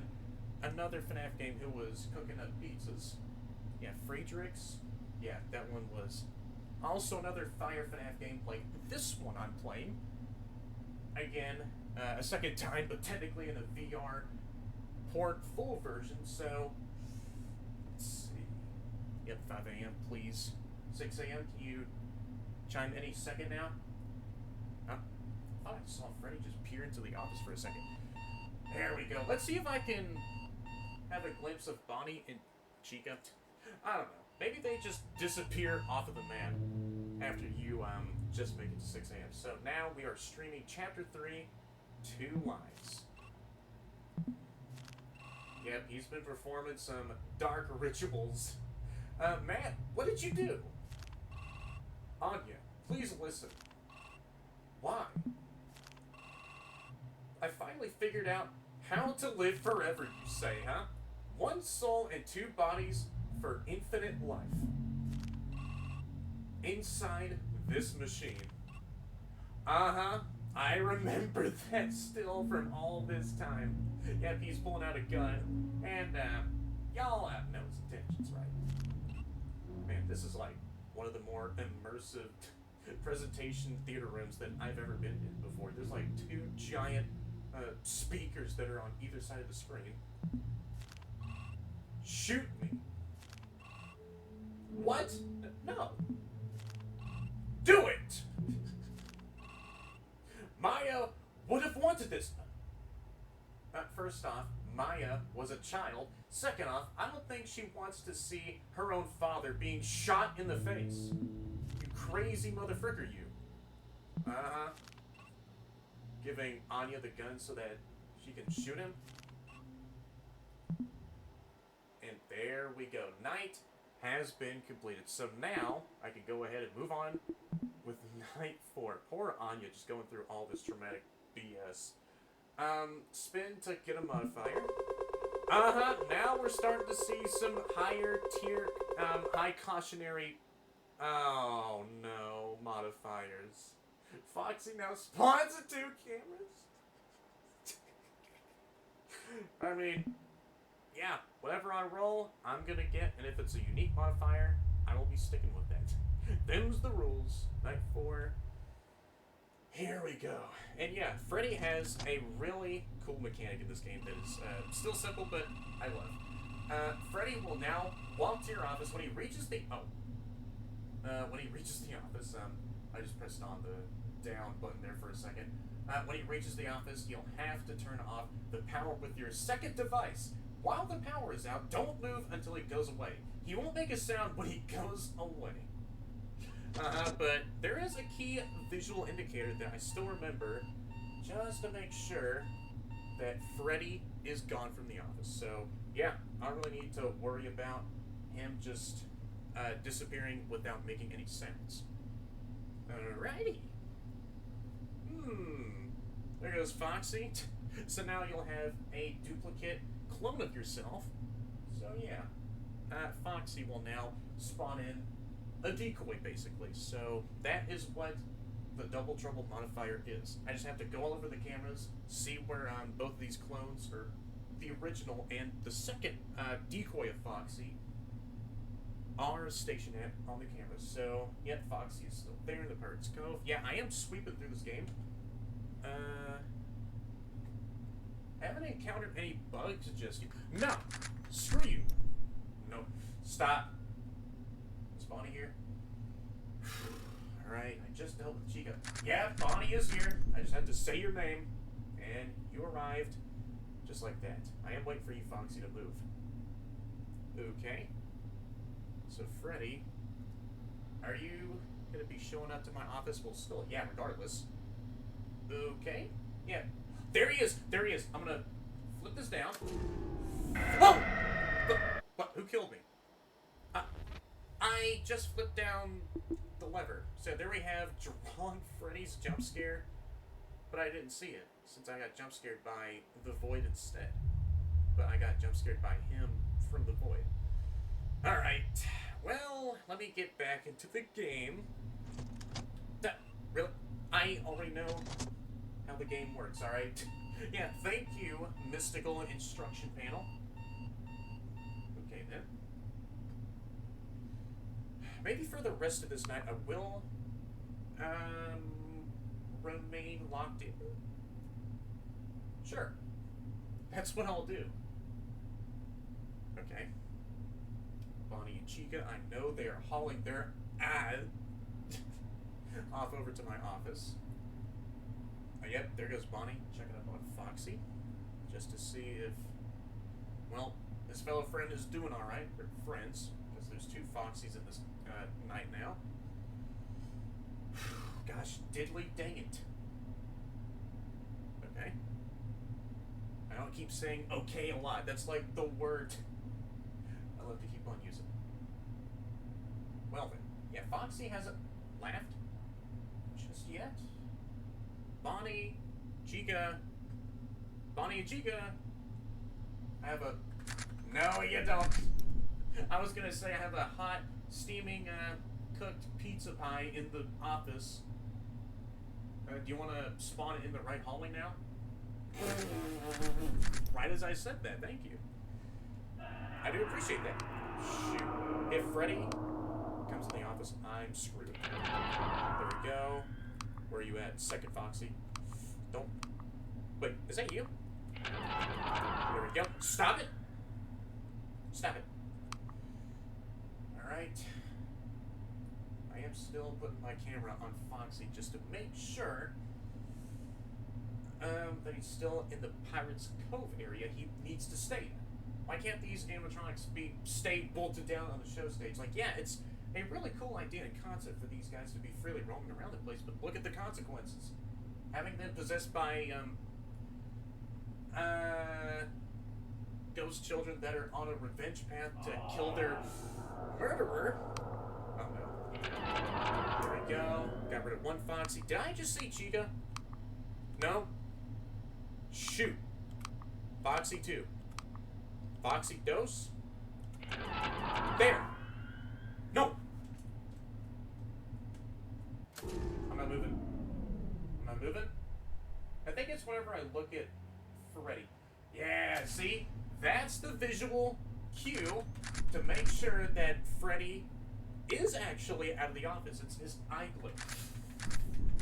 another FNaF game who was cooking up pizzas. Yeah, Friedrichs. Yeah, that one was also another Fire FNaF game like this one I'm playing. Again, a second time, but technically in a VR port full version, so let's see. Yep, 5 a.m. please. 6 a.m. Can you chime any second now? Huh? I thought I saw Freddy just peer into the office for a second. There we go. Let's see if I can have a glimpse of Bonnie and Chica. I don't know. Maybe they just disappear off of the map after you just make it to 6 a.m. So now we are streaming Chapter 3, 2 Lives. Yep, he's been performing some dark rituals. Matt, what did you do? Anya, please listen. Why? I finally figured out how to live forever, you say, huh? One soul and two bodies for infinite life. Inside this machine. Uh-huh. I remember that still from all this time. Yep, he's pulling out a gun, and, y'all know his intentions, right? Man, this is like one of the more immersive presentation theater rooms that I've ever been in before. There's like two giant speakers that are on either side of the screen. Shoot me. What? No. Do it! Maya would have wanted this. First off, Maya was a child. Second off, I don't think she wants to see her own father being shot in the face. You crazy motherfucker, you. Uh-huh. Giving Anya the gun so that she can shoot him. And there we go. Night has been completed. So now I can go ahead and move on with night 4. Poor Anya just going through all this traumatic BS. Spin to get a modifier. Uh-huh, now we're starting to see some higher tier, high cautionary, oh no, modifiers. Foxy now spawns at 2 cameras. I mean, yeah, whatever I roll, I'm gonna get, and if it's a unique modifier, I will be sticking with that. Them's the rules. Night 4. Here we go. And yeah, Freddy has a really cool mechanic in this game that is still simple, but I love. Freddy will now walk to your office when he reaches the when he reaches the office. I just pressed on the down button there for a second. When he reaches the office, you'll have to turn off the power with your second device. While the power is out, don't move until it goes away. He won't make a sound when he goes away. But there is a key visual indicator that I still remember just to make sure that Freddy is gone from the office. So, yeah, I don't really need to worry about him just disappearing without making any sense. Alrighty. There goes Foxy. So now you'll have a duplicate clone of yourself. So, yeah. Foxy will now spawn in a decoy, basically. So that is what the Double Trouble modifier is. I just have to go all over the cameras, see where both of these clones, or the original and the second decoy of Foxy, are stationed at on the cameras. So, yeah, Foxy is still there in the Pirate's Cove. Yeah, I am sweeping through this game. Haven't encountered any bugs just yet. No! Screw you! No. Stop. Bonnie here? Alright, I just dealt with Chica. Yeah, Bonnie is here. I just had to say your name, and you arrived just like that. I am waiting for you, Foxy, to move. Okay. So, Freddy, are you going to be showing up to my office? Well, still, yeah, regardless. Okay. Yeah. There he is. There he is. I'm going to flip this down. Oh! What? Who killed me? I just flipped down the lever. So there we have Drawn Freddy's jump scare, but I didn't see it since I got jump scared by the Void instead. But I got jump scared by him from the Void. Alright, well, let me get back into the game. Really? I already know how the game works, alright? Yeah, thank you, Mystical Instruction Panel. Okay then. Maybe for the rest of this night, I will remain locked in. Sure. That's what I'll do. Okay. Bonnie and Chica, I know they are hauling their ass off over to my office. Yep, there goes Bonnie, checking up on Foxy, just to see if, well, this fellow friend is doing alright, or friends, because there's 2 Foxies in this night now. Gosh, diddly dang it. Okay. I don't keep saying okay a lot. That's like the word I love to keep on using. Well then. Yeah, Foxy hasn't laughed just yet. Bonnie, Chica. Bonnie and Chica. I have a... No, you don't. I was gonna say I have a hot, steaming, cooked pizza pie in the office. Do you want to spawn it in the right hallway now? Right as I said that, thank you. I do appreciate that. Shoot. If Freddy comes in the office, I'm screwed. There we go. Where are you at? Second Foxy. Don't... Wait, is that you? There we go. Stop it! Stop it. Alright. I am still putting my camera on Foxy just to make sure that he's still in the Pirates Cove area he needs to stay in. Why can't these animatronics stay bolted down on the show stage? Like, yeah, it's a really cool idea and concept for these guys to be freely roaming around the place, but look at the consequences. Having them possessed by, ghost children that are on a revenge path to kill their murderer. Oh no. There we go. Got rid of 1 Foxy. Did I just see Chica? No? Shoot. Foxy 2. Foxy Dose? There! No! I'm not moving. I'm not moving. I think it's whenever I look at Freddy. Yeah, see? That's the visual cue to make sure that Freddy is actually out of the office. It's his eye glint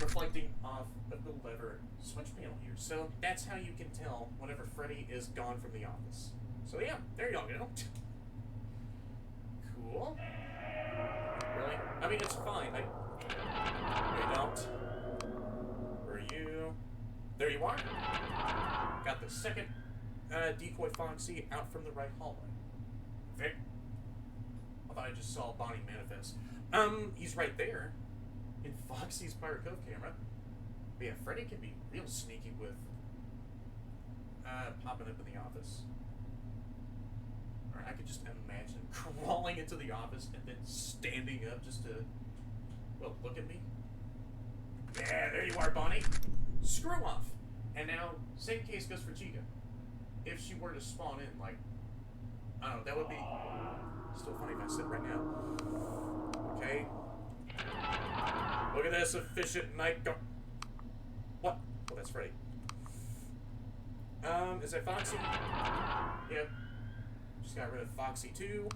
reflecting off of the lever switch panel here. So that's how you can tell whenever Freddy is gone from the office. So yeah, there y'all go. Cool. Really? I mean, it's fine. I don't. Where are you? There you are. Got the second decoy Foxy out from the right hallway. Vic. I thought I just saw Bonnie manifest. He's right there in Foxy's Pirate Cove camera. But yeah, Freddy can be real sneaky with popping up in the office. Or I could just imagine crawling into the office and then standing up just to, well, look at me. Yeah, there you are, Bonnie. Screw off. And now, same case goes for Chica. If she were to spawn in, like, I don't know, that would be still funny if I said right now. Okay. Look at this efficient night go. What? Oh, that's Freddy. Is that Foxy? Yep. Just got rid of Foxy 2.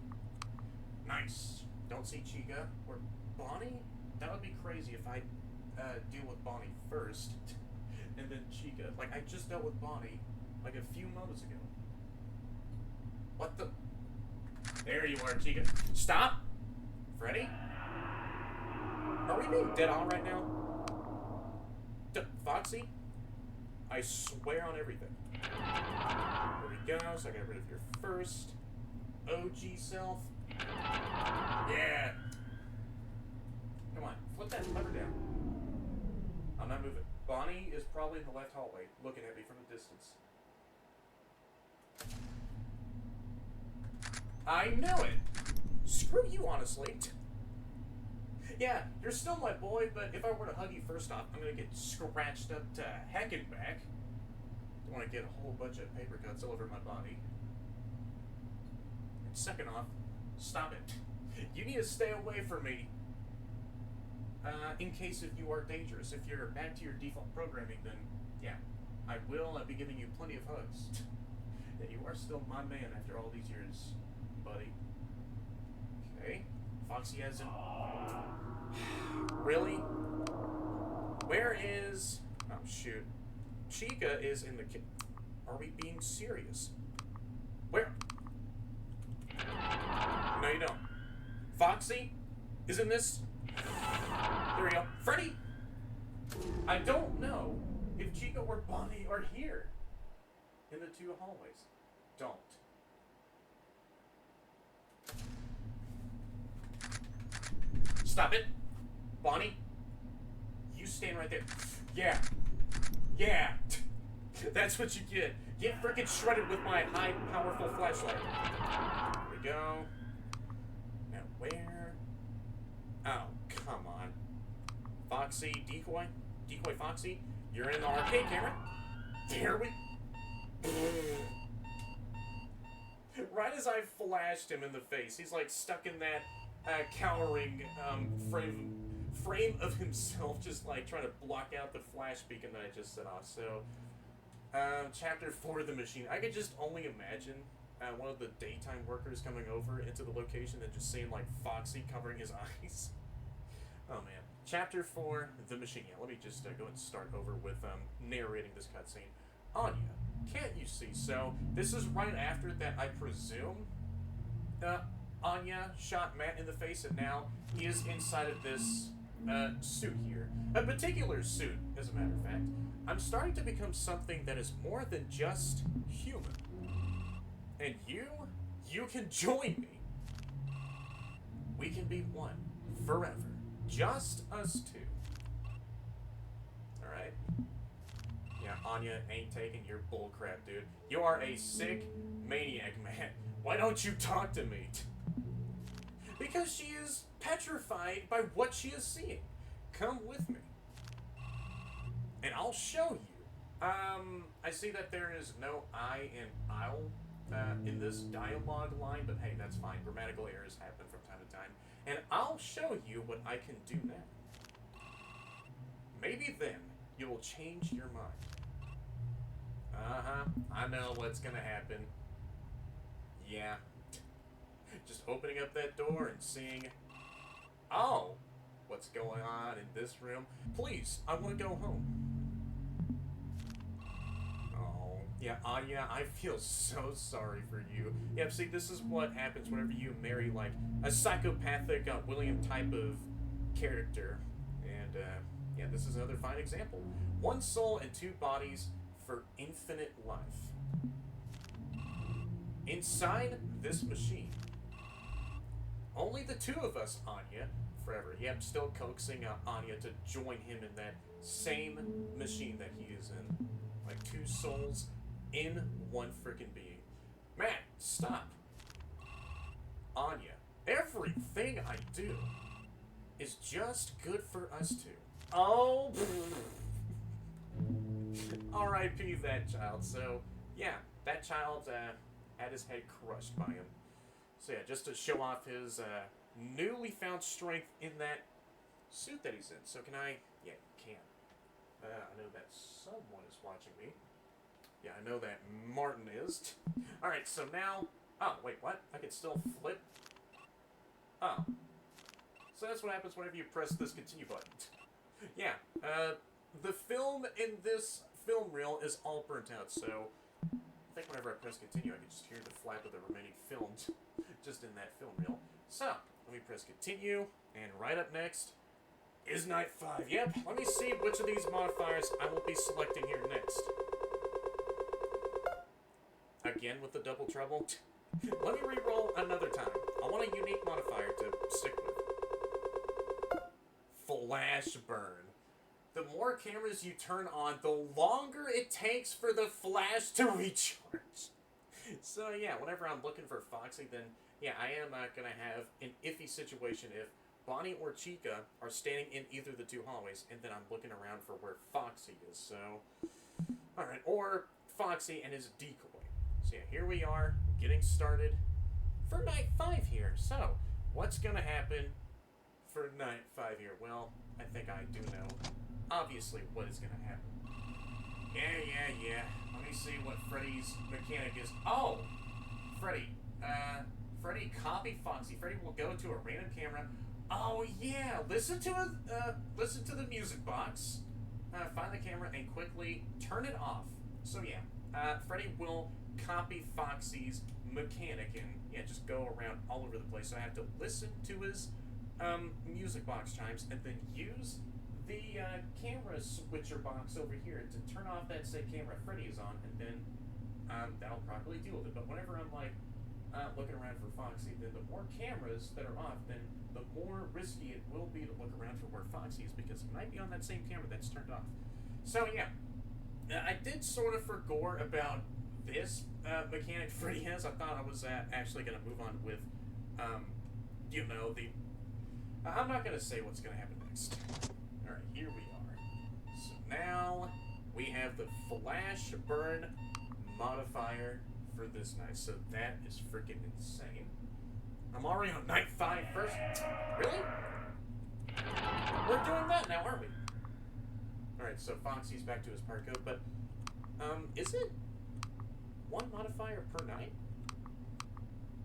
Nice. Don't see Chica or Bonnie? That would be crazy if I deal with Bonnie first and then Chica. Like, I just dealt with Bonnie like a few moments ago. What the? There you are, Chica. Stop! Freddy? Are we being dead on right now? Foxy? I swear on everything. There we go, so I got rid of your first OG self. Yeah! Come on, flip that lever down. I'm not moving. Bonnie is probably in the left hallway, looking at me from a distance. I know it! Screw you, honestly. Yeah, you're still my boy, but if I were to hug you first off, I'm gonna get scratched up to heck and back. I want to get a whole bunch of paper cuts all over my body. And second off, stop it. You need to stay away from me. In case if you are dangerous. If you're back to your default programming, then yeah, I will. I'll be giving you plenty of hugs. And you are still my man after all these years, buddy. Okay, Foxy has an... Really? Where is... Oh, shoot. Chica is in the... Are we being serious? Where? No, you don't. Foxy is in this... There we go. Freddy! I don't know if Chica or Bonnie are here in the 2 hallways. Don't. Stop it. Bonnie, you stand right there. Yeah. Yeah. That's what you get. Get frickin' shredded with my high, powerful flashlight. Here we go. Now where? Oh, come on. Foxy, decoy? Decoy Foxy? You're in the arcade camera. There we... Right as I flashed him in the face, he's like stuck in that cowering frame of himself, just like trying to block out the flash beacon that I just set off. So, chapter 4 of the machine. I could just only imagine one of the daytime workers coming over into the location and just seeing like Foxy covering his eyes. Oh man. Chapter 4, the machine. Yeah, let me just go and start over with narrating this cutscene. Anya, can't you see? So, this is right after that, I presume, Anya shot Matt in the face, and now he is inside of this suit here. A particular suit, as a matter of fact. I'm starting to become something that is more than just human. And you can join me. We can be one, forever. Just us two. Alright? Yeah, Anya ain't taking your bullcrap, dude. You are a sick maniac, man. Why don't you talk to me? Because she is petrified by what she is seeing. Come with me. And I'll show you. I see that there is no I in I'll in this dialogue line, but hey, that's fine. Grammatical errors happen from time to time. And I'll show you what I can do now. Maybe then you will change your mind. Uh-huh. I know what's gonna happen. Yeah. Just opening up that door and seeing... Oh! What's going on in this room? Please, I want to go home. Oh. Yeah, Anya, I feel so sorry for you. Yeah, see, this is what happens whenever you marry, like, a psychopathic William type of character. And, yeah, this is another fine example. One soul and two bodies for infinite life. Inside this machine. Only the two of us, Anya, forever. Yep, still coaxing Anya to join him in that same machine that he is in. Like two souls in one freaking being. Matt, stop. Anya, everything I do is just good for us two. Oh, R.I.P. that child. So, yeah, that child had his head crushed by him. So yeah, just to show off his newly found strength in that suit that he's in. So can I... Yeah, you can. I know that someone is watching me. Yeah, I know that Martin is. Alright, so now... Oh, wait, what? I can still flip? Oh. So that's what happens whenever you press this continue button. Yeah, the film in this film reel is all burnt out, so... I think whenever I press continue, I can just hear the flap of the remaining films just in that film reel. So, let me press continue, and right up next is Night 5. Yep, let me see which of these modifiers I will be selecting here next. Again with the double trouble. Let me re-roll another time. I want a unique modifier to stick with. Flash burn. The more cameras you turn on, the longer it takes for the flash to recharge. So yeah, whenever I'm looking for Foxy, then yeah, I am going to have an iffy situation if Bonnie or Chica are standing in either of the two hallways, and then I'm looking around for where Foxy is. So, alright, or Foxy and his decoy. So yeah, here we are, getting started for Night 5 here. So, what's going to happen for Night 5 here? Well, I think I do know. Obviously, what is going to happen. Yeah. Let me see what Freddy's mechanic is. Oh! Freddy. Freddy copy Foxy. Freddy will go to a random camera. Oh, yeah! Listen to the music box. Find the camera and quickly turn it off. So, yeah. Freddy will copy Foxy's mechanic and, yeah, just go around all over the place. So I have to listen to his, music box chimes and then use the camera switcher box over here to turn off that said camera Freddy is on, and then that'll properly deal with it. But whenever I'm like looking around for Foxy, then the more cameras that are off, then the more risky it will be to look around for where Foxy is, because he might be on that same camera that's turned off. So yeah, I did sort of forgot about this mechanic Freddy has. I thought I was actually going to move on with, you know, the... I'm not going to say what's going to happen next. Alright, here we are. So now we have the flash burn modifier for this night. So that is freaking insane. I'm already on night 5 first. Really? We're doing that now, aren't we? Alright, so Foxy's back to his parko, but, is it 1 modifier per night?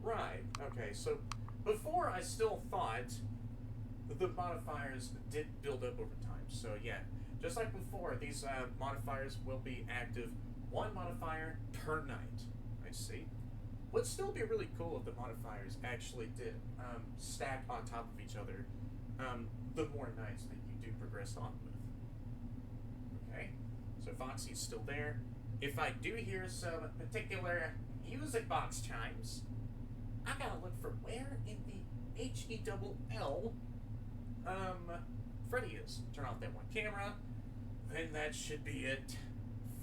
Right, okay, so before I still thought the modifiers did build up over time, so yeah, just like before, these modifiers will be active 1 modifier per night. I see. Would still be really cool if the modifiers actually did stack on top of each other the more nights that you do progress on with. Okay, so Foxy's still there. If I do hear some particular music box chimes, I gotta look for where in the H-E-double-L Freddy is. Turn off that 1 camera, then that should be it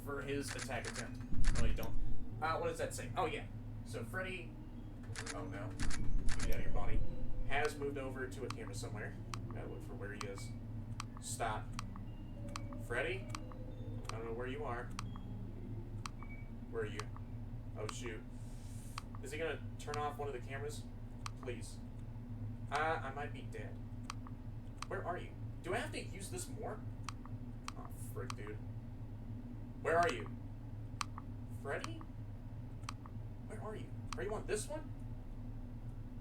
for his attack attempt. No, you don't. What does that say? Oh, yeah. So Freddy, oh no, get out of your body, has moved over to a camera somewhere. Gotta look for where he is. Stop. Freddy? I don't know where you are. Where are you? Oh, shoot. Is he gonna turn off one of the cameras? Please. I might be dead. Where are you? Do I have to use this more? Oh, frick, dude. Where are you? Freddy? Where are you? Are you on this one?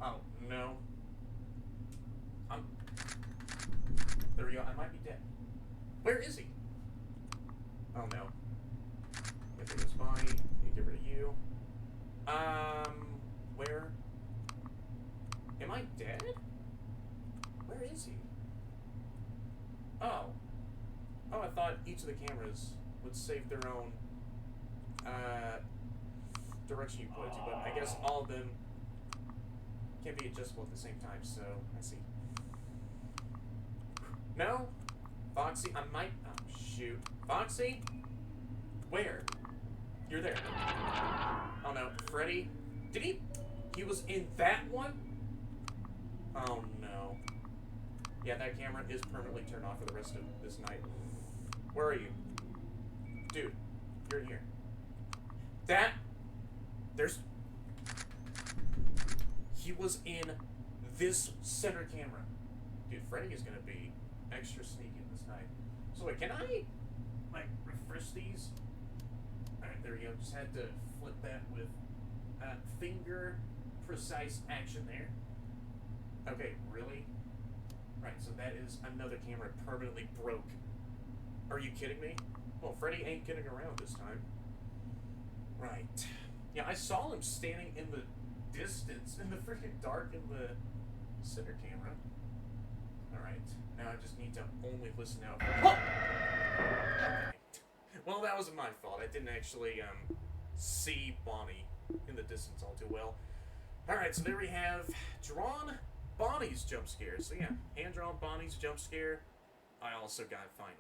Oh, no. There we go. I might be dead. Where is he? Oh, no. Get rid of his body. Get rid of you. Where? Am I dead? Where is he? Oh. Oh, I thought each of the cameras would save their own, direction you point to, but I guess all of them can be adjustable at the same time, so I see. No? Foxy, I might... Oh, shoot. Foxy? Where? You're there. Oh, no. Freddy? Did he... He was in that one? Oh, no. Yeah, that camera is permanently turned off for the rest of this night. Where are you? Dude, you're in here. That... There's... He was in this center camera. Dude, Freddy is gonna be extra sneaky this night. So wait, can I, like, refresh these? Alright, there we go. Just had to flip that with finger precise action there. Okay, really? Right, so that is another camera permanently broke. Are you kidding me? Well, Freddy ain't kidding around this time. Right. Yeah, I saw him standing in the distance, in the freaking dark, in the center camera. Alright, now I just need to only listen out. Okay. Well, that wasn't my fault. I didn't actually, see Bonnie in the distance all too well. Alright, so there we have Drawn Bonnie's jump scare. So yeah, hand-drawn Bonnie's jump scare, I also got finally.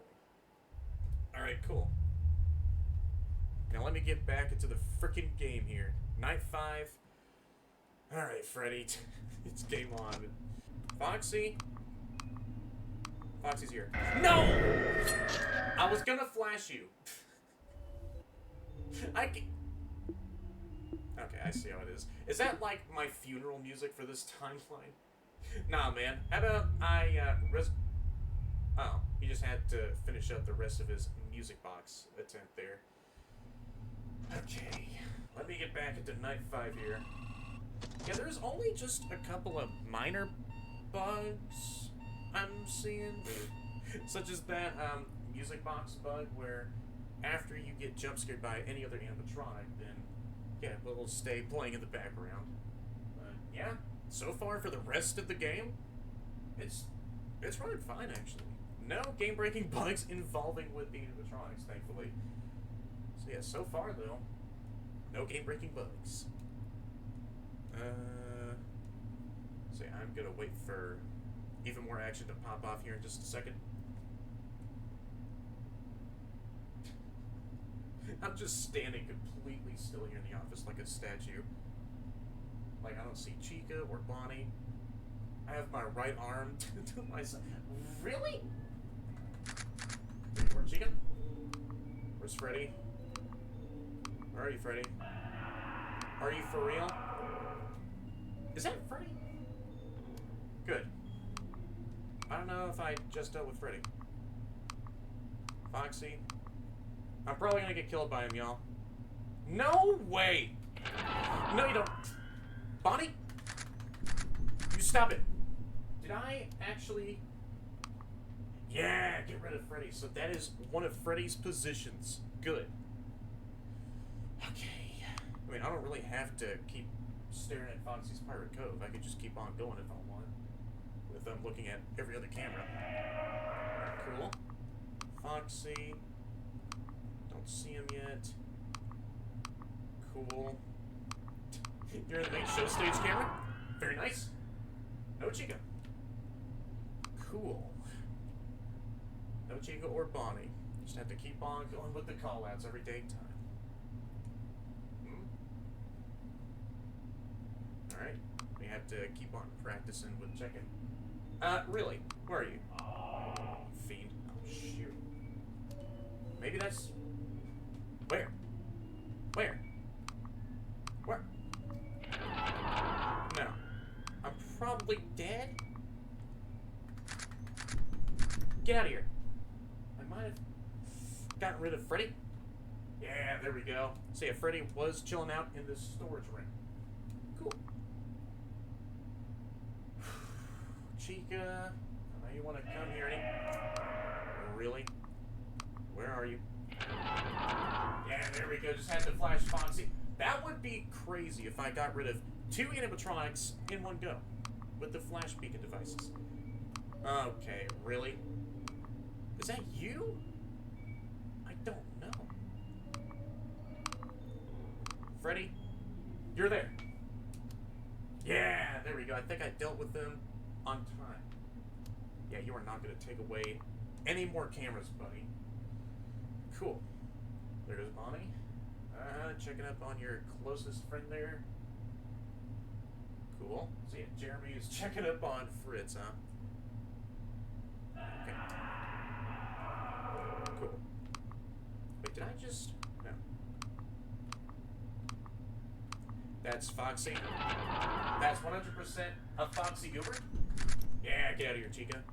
Alright, cool. Now let me get back into the frickin' game here. Night 5. Alright, Freddy. It's game on. Foxy? Foxy's here. No! I was gonna flash you. Okay, I see how it is. Is that like my funeral music for this timeline? Nah, man. How about Oh, he just had to finish up the rest of his music box attempt there. Okay, let me get back into night 5 here. Yeah, there's only just a couple of minor bugs I'm seeing. Such as that music box bug where after you get jump scared by any other animatronic, then yeah, it will stay playing in the background. But yeah, so far for the rest of the game, it's running fine actually. No game-breaking bugs involving with the animatronics, thankfully. So yeah, so far though, no game-breaking bugs. See, I'm gonna wait for even more action to pop off here in just a second. I'm just standing completely still here in the office like a statue. Like, I don't see Chica or Bonnie. I have my right arm to myself. Really? Where's Chica? Where's Freddy? Where are you, Freddy? Are you for real? Is that Freddy? Good. I don't know if I just dealt with Freddy. Foxy. I'm probably gonna get killed by him, y'all. No way! No, you don't. Bonnie? You stop it. Did I actually... Yeah, get rid of Freddy. So that is one of Freddy's positions. Good. Okay. I mean, I don't really have to keep staring at Foxy's Pirate Cove. I could just keep on going if I want. With them looking at every other camera. Cool. Foxy. Don't see him yet. Cool. You're in the main show stage camera? Very nice. No Chica. Cool. No Chica or Bonnie. Just have to keep on going with the call-outs every day time. Alright. We have to keep on practicing with checking. Really? Where are you? Fiend. Oh, shoot. Maybe that's... Where? Where? Where? No. I'm probably dead? Get out of here. I might have gotten rid of Freddy. Yeah, there we go. See, if Freddy was chilling out in this storage room. Cool. Chica, I know you want to come here, Really? Where are you? Yeah, there we go. Just had to flash Foxy. That would be crazy if I got rid of 2 animatronics in one go with the flash beacon devices. Okay, really? Is that you? I don't know. Freddy, you're there. Yeah, there we go. I think I dealt with them on time. Yeah, you are not going to take away any more cameras, buddy. Cool. There goes Bonnie. Checking up on your closest friend there. Cool. So yeah, Jeremy is checking up on Fritz, huh? Okay. Cool. Wait, did I just... No. That's Foxy. That's 100% a Foxy goober. Yeah, get out of here, Chica.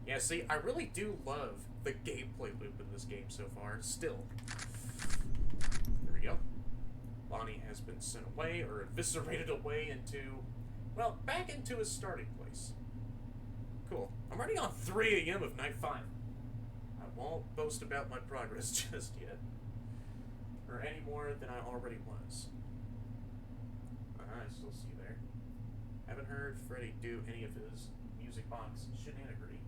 Yeah, see, I really do love the gameplay loop in this game so far, still. There we go. Bonnie has been sent away, or eviscerated away into, well, back into his starting place. Cool. I'm already on 3 a.m. of night 5. I won't boast about my progress just yet. Or any more than I already was. I still see you there. Haven't heard Freddy do any of his music box shenanigery.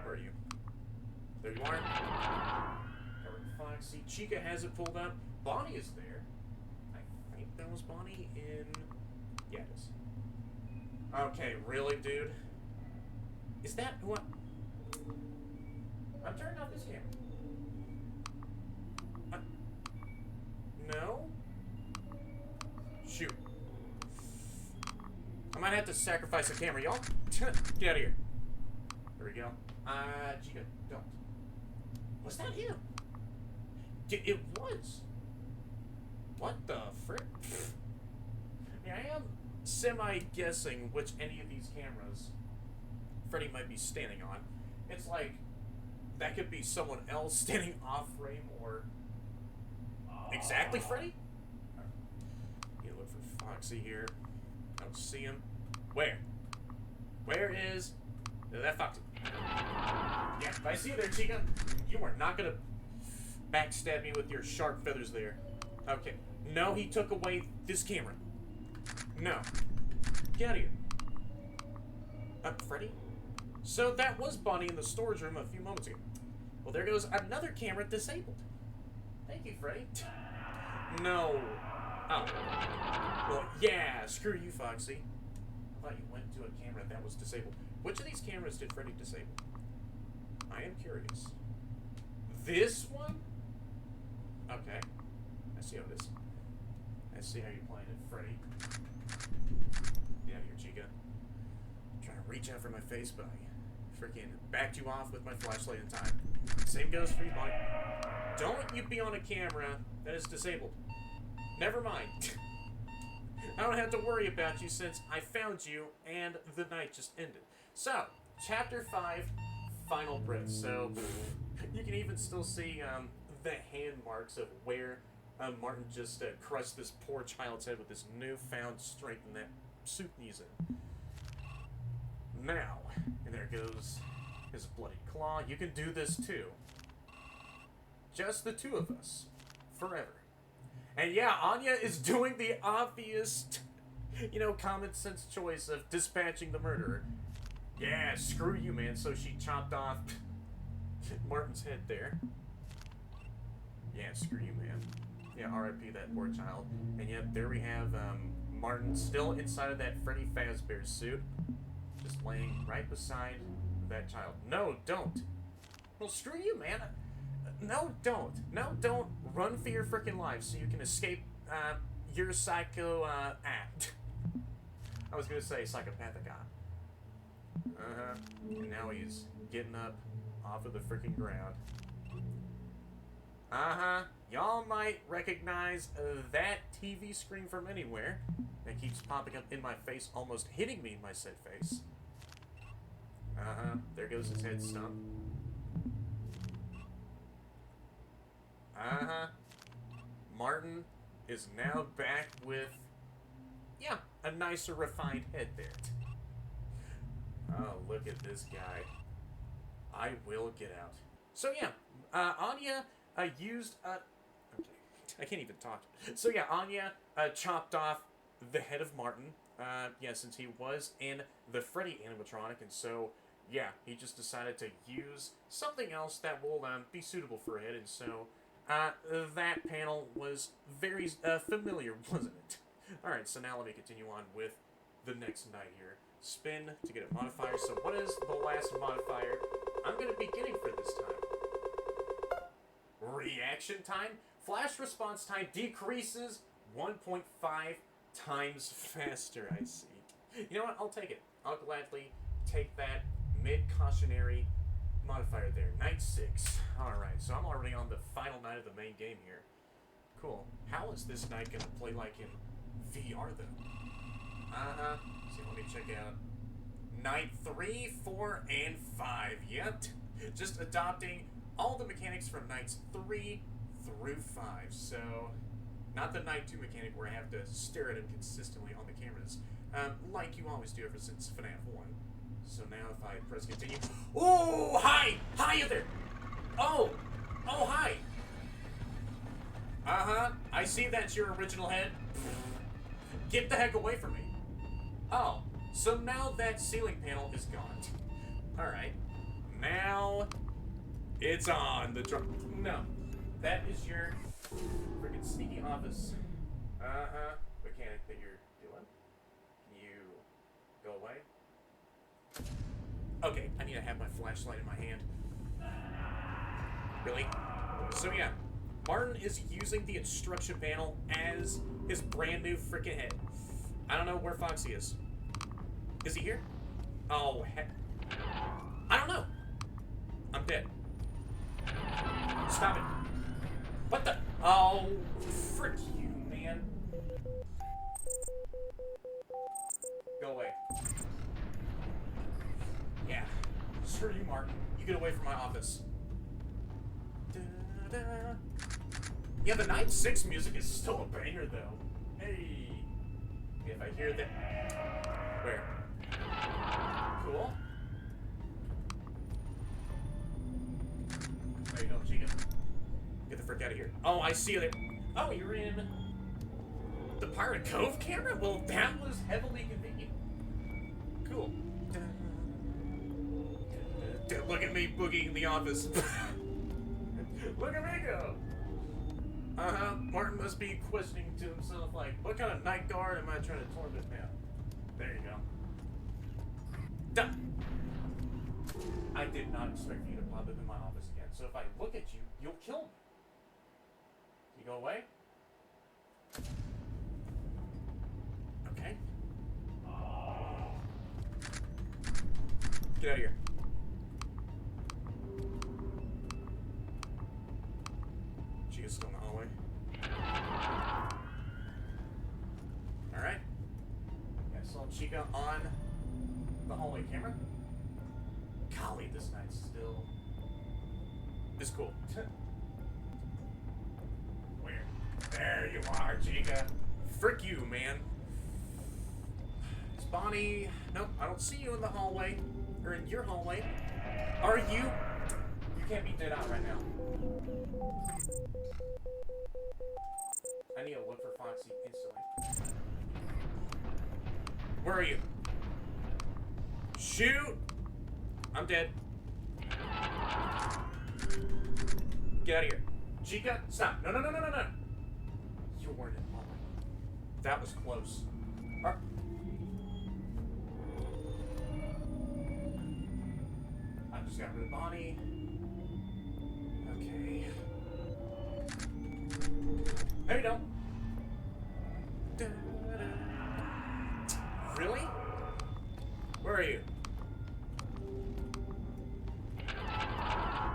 Where are you? There you are. Covering Foxy. Chica has it pulled up. Bonnie is there. I think that was Bonnie in... Yeah, it is. Okay, really, dude? Is that what... I'm turning off this camera. No? Shoot. I might have to sacrifice the camera, y'all. Get out of here. There we go. Chica, don't. Was that him? It was. What the frick? I mean, I am semi-guessing which any of these cameras Freddy might be standing on. It's like, that could be someone else standing off-frame, or exactly Freddy? You look for Foxy here. I don't see him. Where? Where is that Foxy? Yeah, I see you there, Chica. You are not gonna backstab me with your sharp feathers there. Okay. No, he took away this camera. No. Get out of here. Freddy? So that was Bonnie in the storage room a few moments ago. Well, there goes another camera disabled. Thank you, Freddy. No. Oh. Well, yeah, screw you, Foxy. I thought you went to a camera that was disabled. Which of these cameras did Freddy disable? I am curious. This one? Okay. I see how it is. I see how you're playing it, Freddy. Get out of here, Chica. I'm trying to reach out for my face, but I freaking backed you off with my flashlight in time. Same goes for you, buddy. Don't you be on a camera that is disabled. Never mind. I don't have to worry about you since I found you and the night just ended. So, Chapter 5, Final Breath. So, you can even still see the hand marks of where Martin just crushed this poor child's head with his newfound strength in that suit he's in. Now, and there goes his bloody claw. You can do this too. Just the two of us. Forever. And yeah, Anya is doing the obvious, common sense choice of dispatching the murderer. Yeah, screw you, man. So she chopped off Martin's head there. Yeah, screw you, man. Yeah, R.I.P. that poor child. And yet, there we have Martin still inside of that Freddy Fazbear suit. Just laying right beside that child. No, don't. Well, screw you, man. No, don't. No, don't. Run for your freaking life so you can escape your psycho act. I was gonna say psychopathic act. And now he's getting up off of the freaking ground. Y'all might recognize that TV screen from anywhere. That keeps popping up in my face, almost hitting me in my said face. There goes his head stump. Martin is now back with, yeah, a nicer refined head there. Oh, look at this guy. I will get out. So yeah, Anya used, okay, I can't even talk. So yeah, Anya chopped off the head of Martin, yeah, since he was in the Freddy animatronic, and so, yeah, he just decided to use something else that will be suitable for a head, and so, that panel was very familiar, wasn't it? Alright, so now let me continue on with the next night here. Spin to get a modifier. So what is the last modifier I'm going to be getting for this time? Reaction time. Flash response time decreases 1.5 times faster, I see. You know what? I'll take it. I'll gladly take that mid-cautionary modifier there. Night 6. Alright, so I'm already on the final night of the main game here. Cool. How is this night going to play like in VR, though? So let me check out Night 3, 4, and 5. Yep. Just adopting all the mechanics from Nights 3 through 5. So, not the Night 2 mechanic where I have to stare at him consistently on the cameras, like you always do ever since FNaF 1. So now if I press continue... Oh, hi! Hi there! Oh! Oh, hi! I see that's your original head. Get the heck away from me. Oh, so now that ceiling panel is gone. Alright. Now it's on the drum. No. That is your freaking sneaky office. Mechanic that you're doing. Can you go away? Okay, I need to have my flashlight in my hand. Really? So yeah, Martin is using the instruction panel as his brand new freaking head. I don't know where Foxy is. Is he here? Oh, heck. I don't know. I'm dead. Stop it. What the? Oh, frick you, man. Go away. Yeah. Screw you, Martin. You get away from my office. Da-da. Yeah, the Night 6 music is still a banger, though. Hey. If I hear that... Where? Cool. There you go, Chica. Get the frick out of here. Oh, I see you there. Oh, you're in the Pirate Cove camera? Well, that was heavily convenient. Cool. Look at me boogieing the office. Look at me go. Martin must be questioning to himself, like, what kind of night guard am I trying to torment now? There you go. Done. I did not expect you to pop up in my office again, so if I look at you, you'll kill me. You go away? Okay. Get out of here. Chica's still in the hallway. Alright. Yeah, I saw Chica on the hallway camera. Golly, this night still is cool. Where? There you are, Chica. Frick you, man. Is Bonnie... Nope, I don't see you in the hallway. Or in your hallway. Are you? You can't be dead out right now. I need to look for Foxy instantly. Where are you? Shoot! I'm dead. Get out of here. Chica, stop. No, no, no, no, no, no. You weren't in the hallway. That was close. I just got rid of Bonnie. Okay. There you go. Really? Where are you?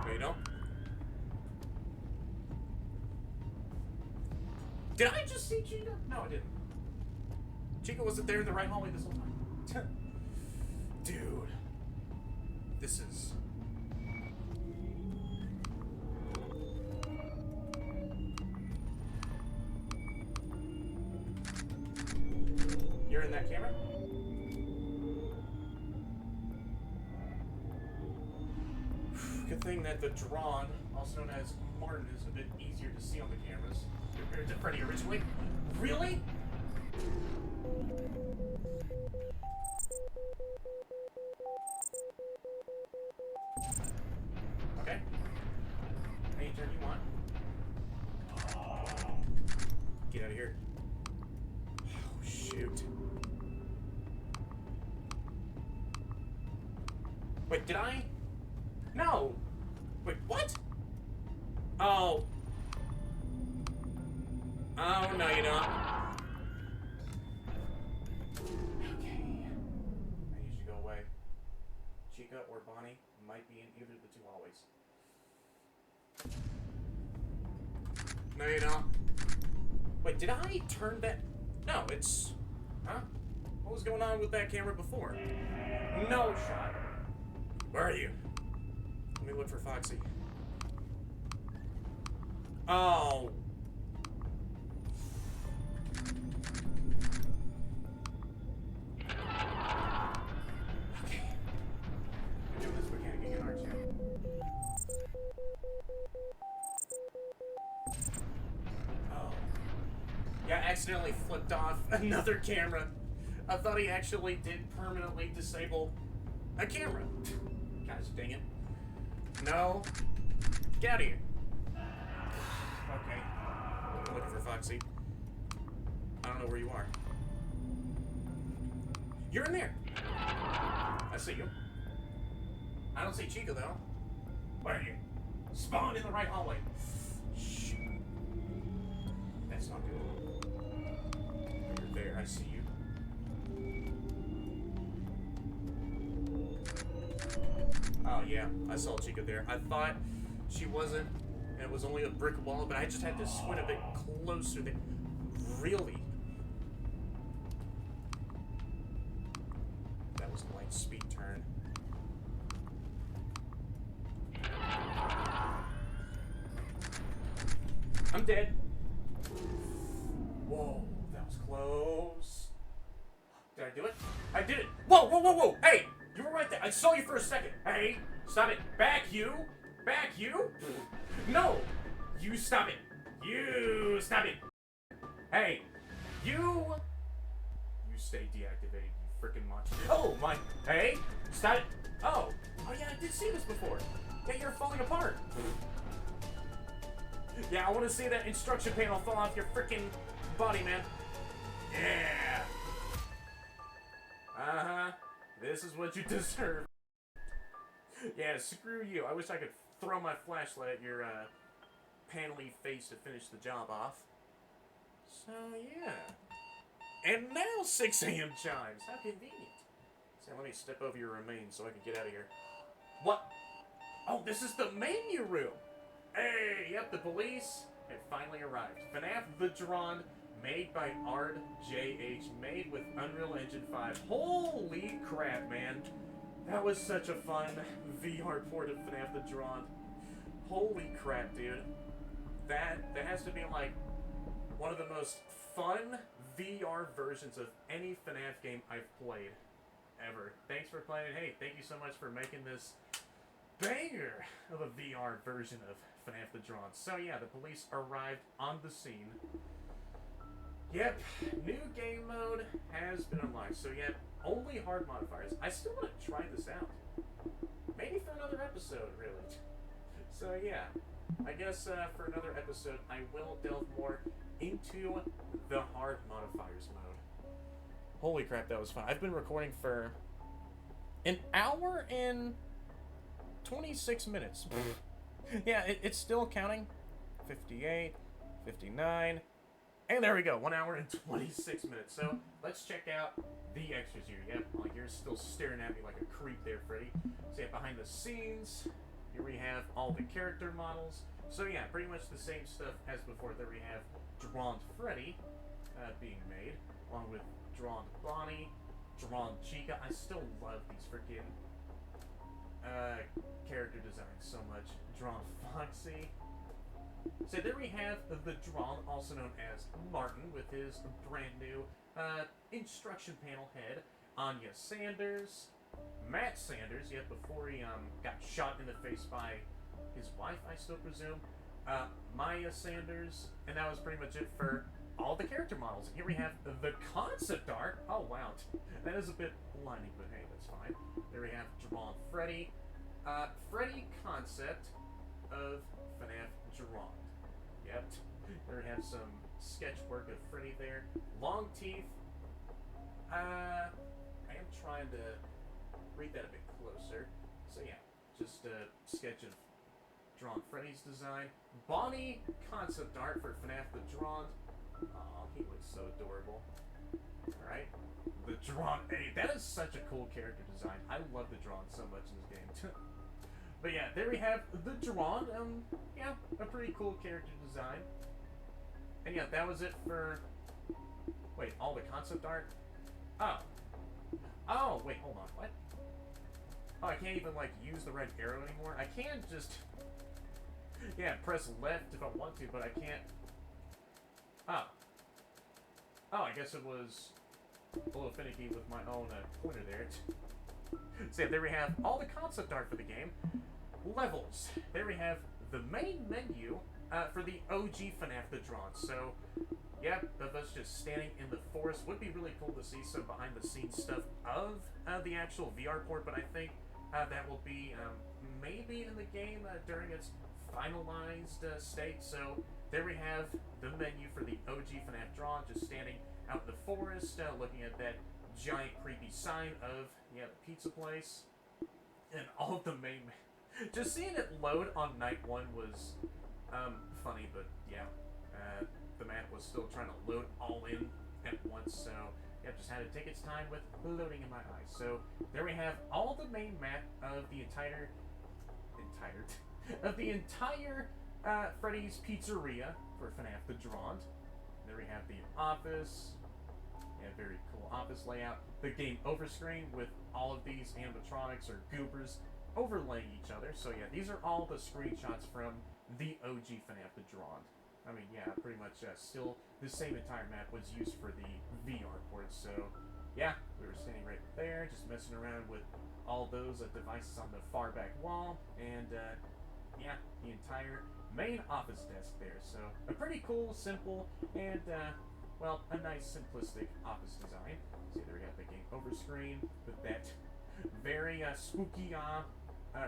No, you don't? Did I just see Chica? No, I didn't. Chica wasn't there in the right hallway this whole time. Dude. This is... You're in that camera? Good thing that the Drawn, also known as Martin, is a bit easier to see on the cameras compared to Freddy originally. Really? Okay. Any turn you want. Get out of here. Oh, shoot. Wait, did I? No! Wait, what? Oh. Oh, no, you don't. Okay. I need you to go away. Chica or Bonnie might be in either of the two hallways. No, you don't. Wait, did I turn that? No, it's... Huh? What was going on with that camera before? No shot. Where are you? Let me look for Foxy. Oh. Okay. We're doing this mechanic again, aren't you? Oh. Yeah, I accidentally flipped off another camera. I thought he actually did permanently disable a camera. Gosh dang it. No. Get out of here. Okay. I'm looking for Foxy. I don't know where you are. You're in there. I see you. I don't see Chica though. Where are you? Spawn in the right hallway. Shoot. That's not good. You're there. I see you. Oh yeah, I saw Chica there. I thought she wasn't, and it was only a brick wall, but I just had to squint a bit closer than... Really? That was a light speed turn. I'm dead. Whoa, that was close. Did I do it? I did it! Whoa, whoa, whoa, whoa! Hey! You were right there. I saw you for a second. Hey, stop it. Back you. Back you. No. You stop it. You stop it. Hey, you stay deactivated, you freaking monster. Oh, my. Hey, stop it. Oh. Oh, yeah, I did see this before. Yeah, you're falling apart. Yeah, I want to see that instruction panel fall off your freaking body, man. Yeah. Uh-huh. This is what you deserve. Yeah, screw you. I wish I could throw my flashlight at your, panely face to finish the job off. So, yeah. And now 6 a.m. chimes. How convenient. So, let me step over your remains so I can get out of here. What? Oh, this is the menu room. Hey, yep, the police have finally arrived. FNaF The Drawned, made by RJH, made with Unreal Engine 5. Holy crap, man. That was such a fun VR port of FNaF The Drawned. Holy crap, dude. That has to be like one of the most fun VR versions of any FNaF game I've played ever. Thanks for playing. Hey, thank you so much for making this banger of a VR version of FNaF The Drawned. So yeah, the police arrived on the scene. Yep, new game mode has been unlocked. So yeah, only hard modifiers. I still want to try this out. Maybe for another episode, really. So yeah, I guess for another episode, I will delve more into the hard modifiers mode. Holy crap, that was fun. I've been recording for an hour and 26 minutes. Yeah, it's still counting. 58, 59, and there we go. 1 hour and 26 minutes. So let's check out the extras here. Yep, like you're still staring at me like a creep there, Freddy. So yeah, behind the scenes, here we have all the character models. So yeah, pretty much the same stuff as before. There we have Drawned Freddy being made, along with Drawned Bonnie, Drawned Chica. I still love these freaking character designs so much. Drawned Foxy. So there we have the Drawn, also known as Martin, with his brand new instruction panel head. Anya Sanders, Matt Sanders, yet before he got shot in the face by his wife, I still presume. Maya Sanders, and that was pretty much it for all the character models. And here we have the concept art. Oh wow, that is a bit blinding, but hey, that's fine. There we have Drawn Freddy, Freddy concept of FNaF Drawned. Yep. There we have some sketch work of Freddy there. Long teeth. I am trying to read that a bit closer. So yeah, just a sketch of Drawn Freddy's design. Bonnie concept art for FNaF The Drawned. Oh, he looks so adorable. Alright. The Drawn. Hey, that is such a cool character design. I love the Drawn so much in this game. But yeah, there we have the Drawn. Yeah, a pretty cool character design. And yeah, that was it for... Wait, all the concept art? Oh. Oh, wait, hold on. What? Oh, I can't even, like, use the red arrow anymore? I can just... Yeah, press left if I want to, but I can't... Oh. Oh, I guess it was a little finicky with my own pointer there. So yeah, there we have all the concept art for the game. Levels. There we have the main menu for the OG FNaF The Drawned. So, yeah, of us just standing in the forest. Would be really cool to see some behind-the-scenes stuff of the actual VR port, but I think that will be maybe in the game during its finalized state. So, there we have the menu for the OG FNaF Drawned, just standing out in the forest, looking at that giant creepy sign of, yeah, the pizza place. And all of the main... Just seeing it load on night 1 was funny, but yeah, the map was still trying to load all in at once, so yeah, just had to take its time with loading in my eyes. So there we have all the main map of the entire Freddy's Pizzeria for FNaF The Drawned. There we have the office. Yeah, very cool office layout. The game over screen with all of these animatronics or goobers overlaying each other. So yeah, these are all the screenshots from the OG FNaF The Drawned. I mean, yeah, pretty much still the same entire map was used for the VR port. So yeah, we were standing right there, just messing around with all those devices on the far back wall, and yeah, the entire main office desk there. So a pretty cool, simple, and well, a nice simplistic office design. So there we have the game over screen with that very spooky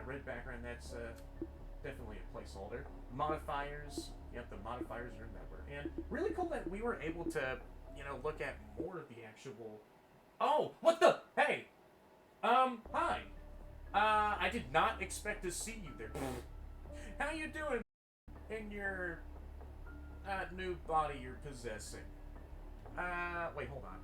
red background. That's definitely a placeholder. Modifiers, yep, the modifiers remember. And really cool that we were able to, look at more of the actual... Oh, what the? Hey! Hi. I did not expect to see you there. How you doing in your, new body you're possessing? Wait, hold on.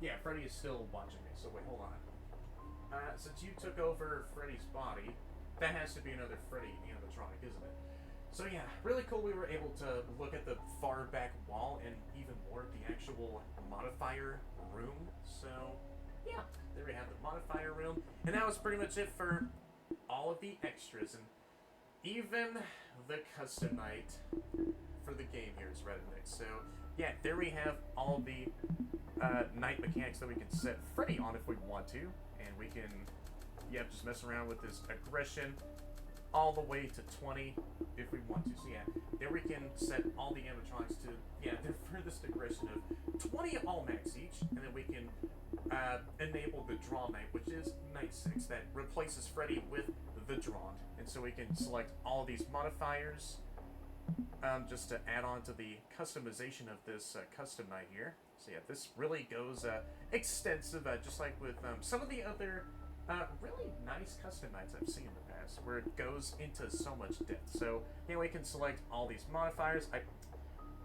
Yeah, Freddy is still watching me, so wait, hold on. Since you took over Freddy's body, that has to be another Freddy animatronic, isn't it? So yeah, really cool we were able to look at the far back wall and even more of the actual modifier room. So yeah, there we have the modifier room. And that was pretty much it for all of the extras. And even the custom night for the game here is ready next. So yeah, there we have all the night mechanics that we can set Freddy on if we want to. And we can, just mess around with this aggression all the way to 20 if we want to. So yeah, there we can set all the animatronics to, their furthest aggression of 20 all max each. And then we can enable the Draw Night, which is Night 6, that replaces Freddy with The Drawned. And so we can select all these modifiers just to add on to the customization of this custom night here. So yeah, this really goes extensive, just like with some of the other really nice custom nights I've seen in the past, where it goes into so much depth. So yeah, we can select all these modifiers.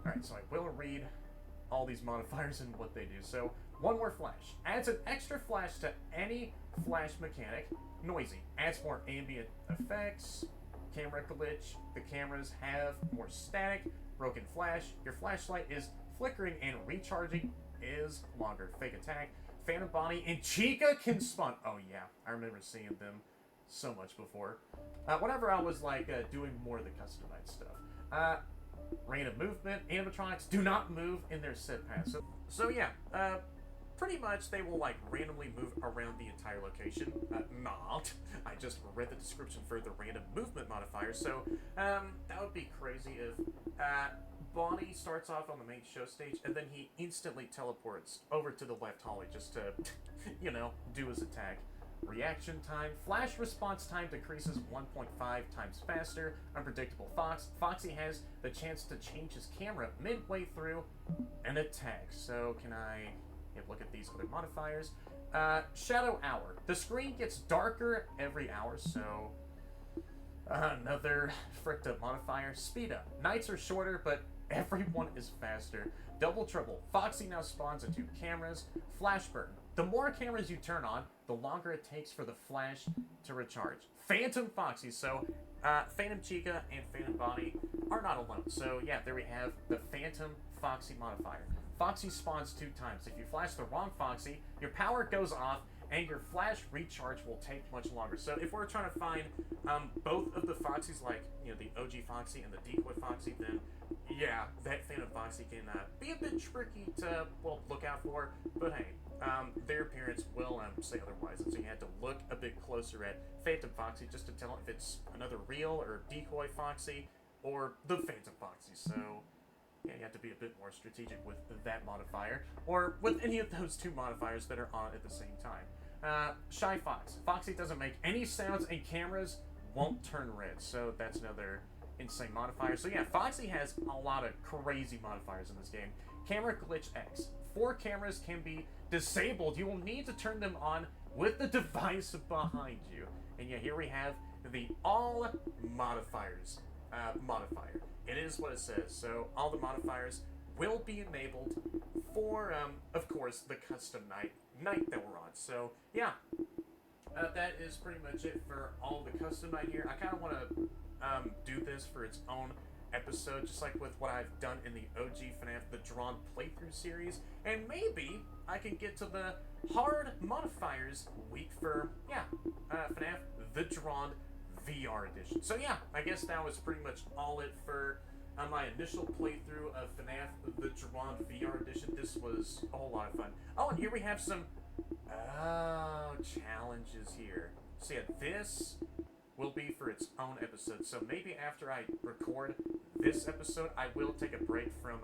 Alright, so I will read all these modifiers and what they do. So, one more flash. Adds an extra flash to any flash mechanic. Noisy. Adds more ambient effects. Camera glitch. The cameras have more static. Broken flash. Your flashlight is flickering and recharging is longer. Fake attack. Phantom body and Chica can spawn. Oh yeah, I remember seeing them so much before. Whenever I was like doing more of the customized stuff. Random movement. Animatronics do not move in their set path. So yeah, pretty much they will like randomly move around the entire location. Not. I just read the description for the random movement modifier. So that would be crazy if Bonnie starts off on the main show stage and then he instantly teleports over to the left hallway just to, do his attack. Reaction time. Flash response time decreases 1.5 times faster. Unpredictable Fox. Foxy has the chance to change his camera midway through an attack. So can I look at these other modifiers? Shadow Hour. The screen gets darker every hour, so another fricked up modifier. Speed Up. Nights are shorter, but everyone is faster. Double Trouble. Foxy now spawns into cameras. Flash Burn. The more cameras you turn on, the longer it takes for the flash to recharge. Phantom Foxy. So, Phantom Chica and Phantom Bonnie are not alone. So, yeah, there we have the Phantom Foxy modifier. Foxy spawns 2 times. If you flash the wrong Foxy, your power goes off, and your flash recharge will take much longer. So, if we're trying to find both of the Foxys, like, the OG Foxy and the Decoy Foxy, then, yeah, that Phantom Foxy can be a bit tricky to, look out for. But, hey, their appearance will say otherwise, and so you had to look a bit closer at Phantom Foxy just to tell if it's another real or Decoy Foxy or the Phantom Foxy. So yeah, you have to be a bit more strategic with that modifier or with any of those 2 modifiers that are on at the same time. Shy Fox. Foxy doesn't make any sounds and cameras won't turn red, so that's another insane modifier. So yeah, Foxy has a lot of crazy modifiers in this game. Camera Glitch X. 4 cameras can be disabled. You will need to turn them on with the device behind you. And yeah, here we have the all modifiers modifier. It is what it says. So all the modifiers will be enabled for, of course, the custom night that we're on. So yeah, that is pretty much it for all the custom night here. I kind of want to do this for its own episode, just like with what I've done in the OG FNaF The Drawned playthrough series, and maybe I can get to the hard modifiers week for, FNaF The Drawned VR edition. So yeah, I guess that was pretty much all it for my initial playthrough of FNaF The Drawned VR edition. This was a whole lot of fun. Oh, and here we have some, challenges here. So yeah, this will be for its own episode. So maybe after I record this episode, I will take a break from,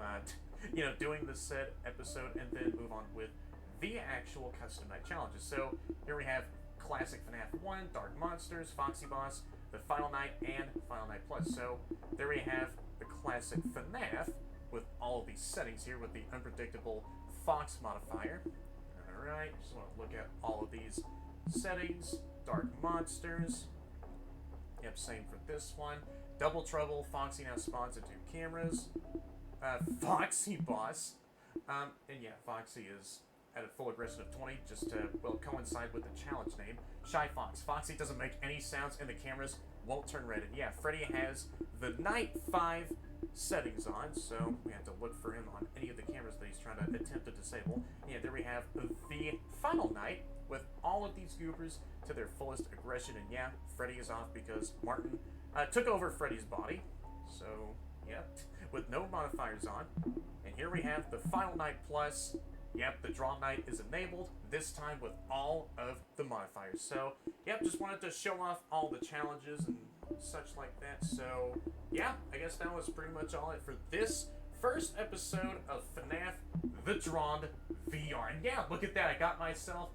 doing the said episode and then move on with the actual custom night challenges. So here we have Classic FNaF 1, Dark Monsters, Foxy Boss, the Final Night and Final Night Plus. So there we have the classic FNaF with all of these settings here with the unpredictable Fox modifier. Alright, just want to look at all of these settings. Dark monsters. Yep, same for this one. Double Trouble, Foxy now spawns into cameras. Foxy Boss. And yeah, Foxy is at a full aggression of 20, just to, well, coincide with the challenge name. Shy Fox. Foxy doesn't make any sounds and the cameras won't turn red. And yeah, Freddy has the Night 5 settings on, so we have to look for him on any of the cameras that he's trying to attempt to disable. Yeah, there we have the Final Night with all of these goobers to their fullest aggression. And yeah, Freddy is off because Martin took over Freddy's body. So, yeah, with no modifiers on. And here we have the Final Night Plus. Yep, the Drawn Night is enabled, this time with all of the modifiers. So, yep, just wanted to show off all the challenges and such like that. So, yeah, I guess that was pretty much all it for this first episode of FNaF The Drawned VR. And yeah, look at that, I got myself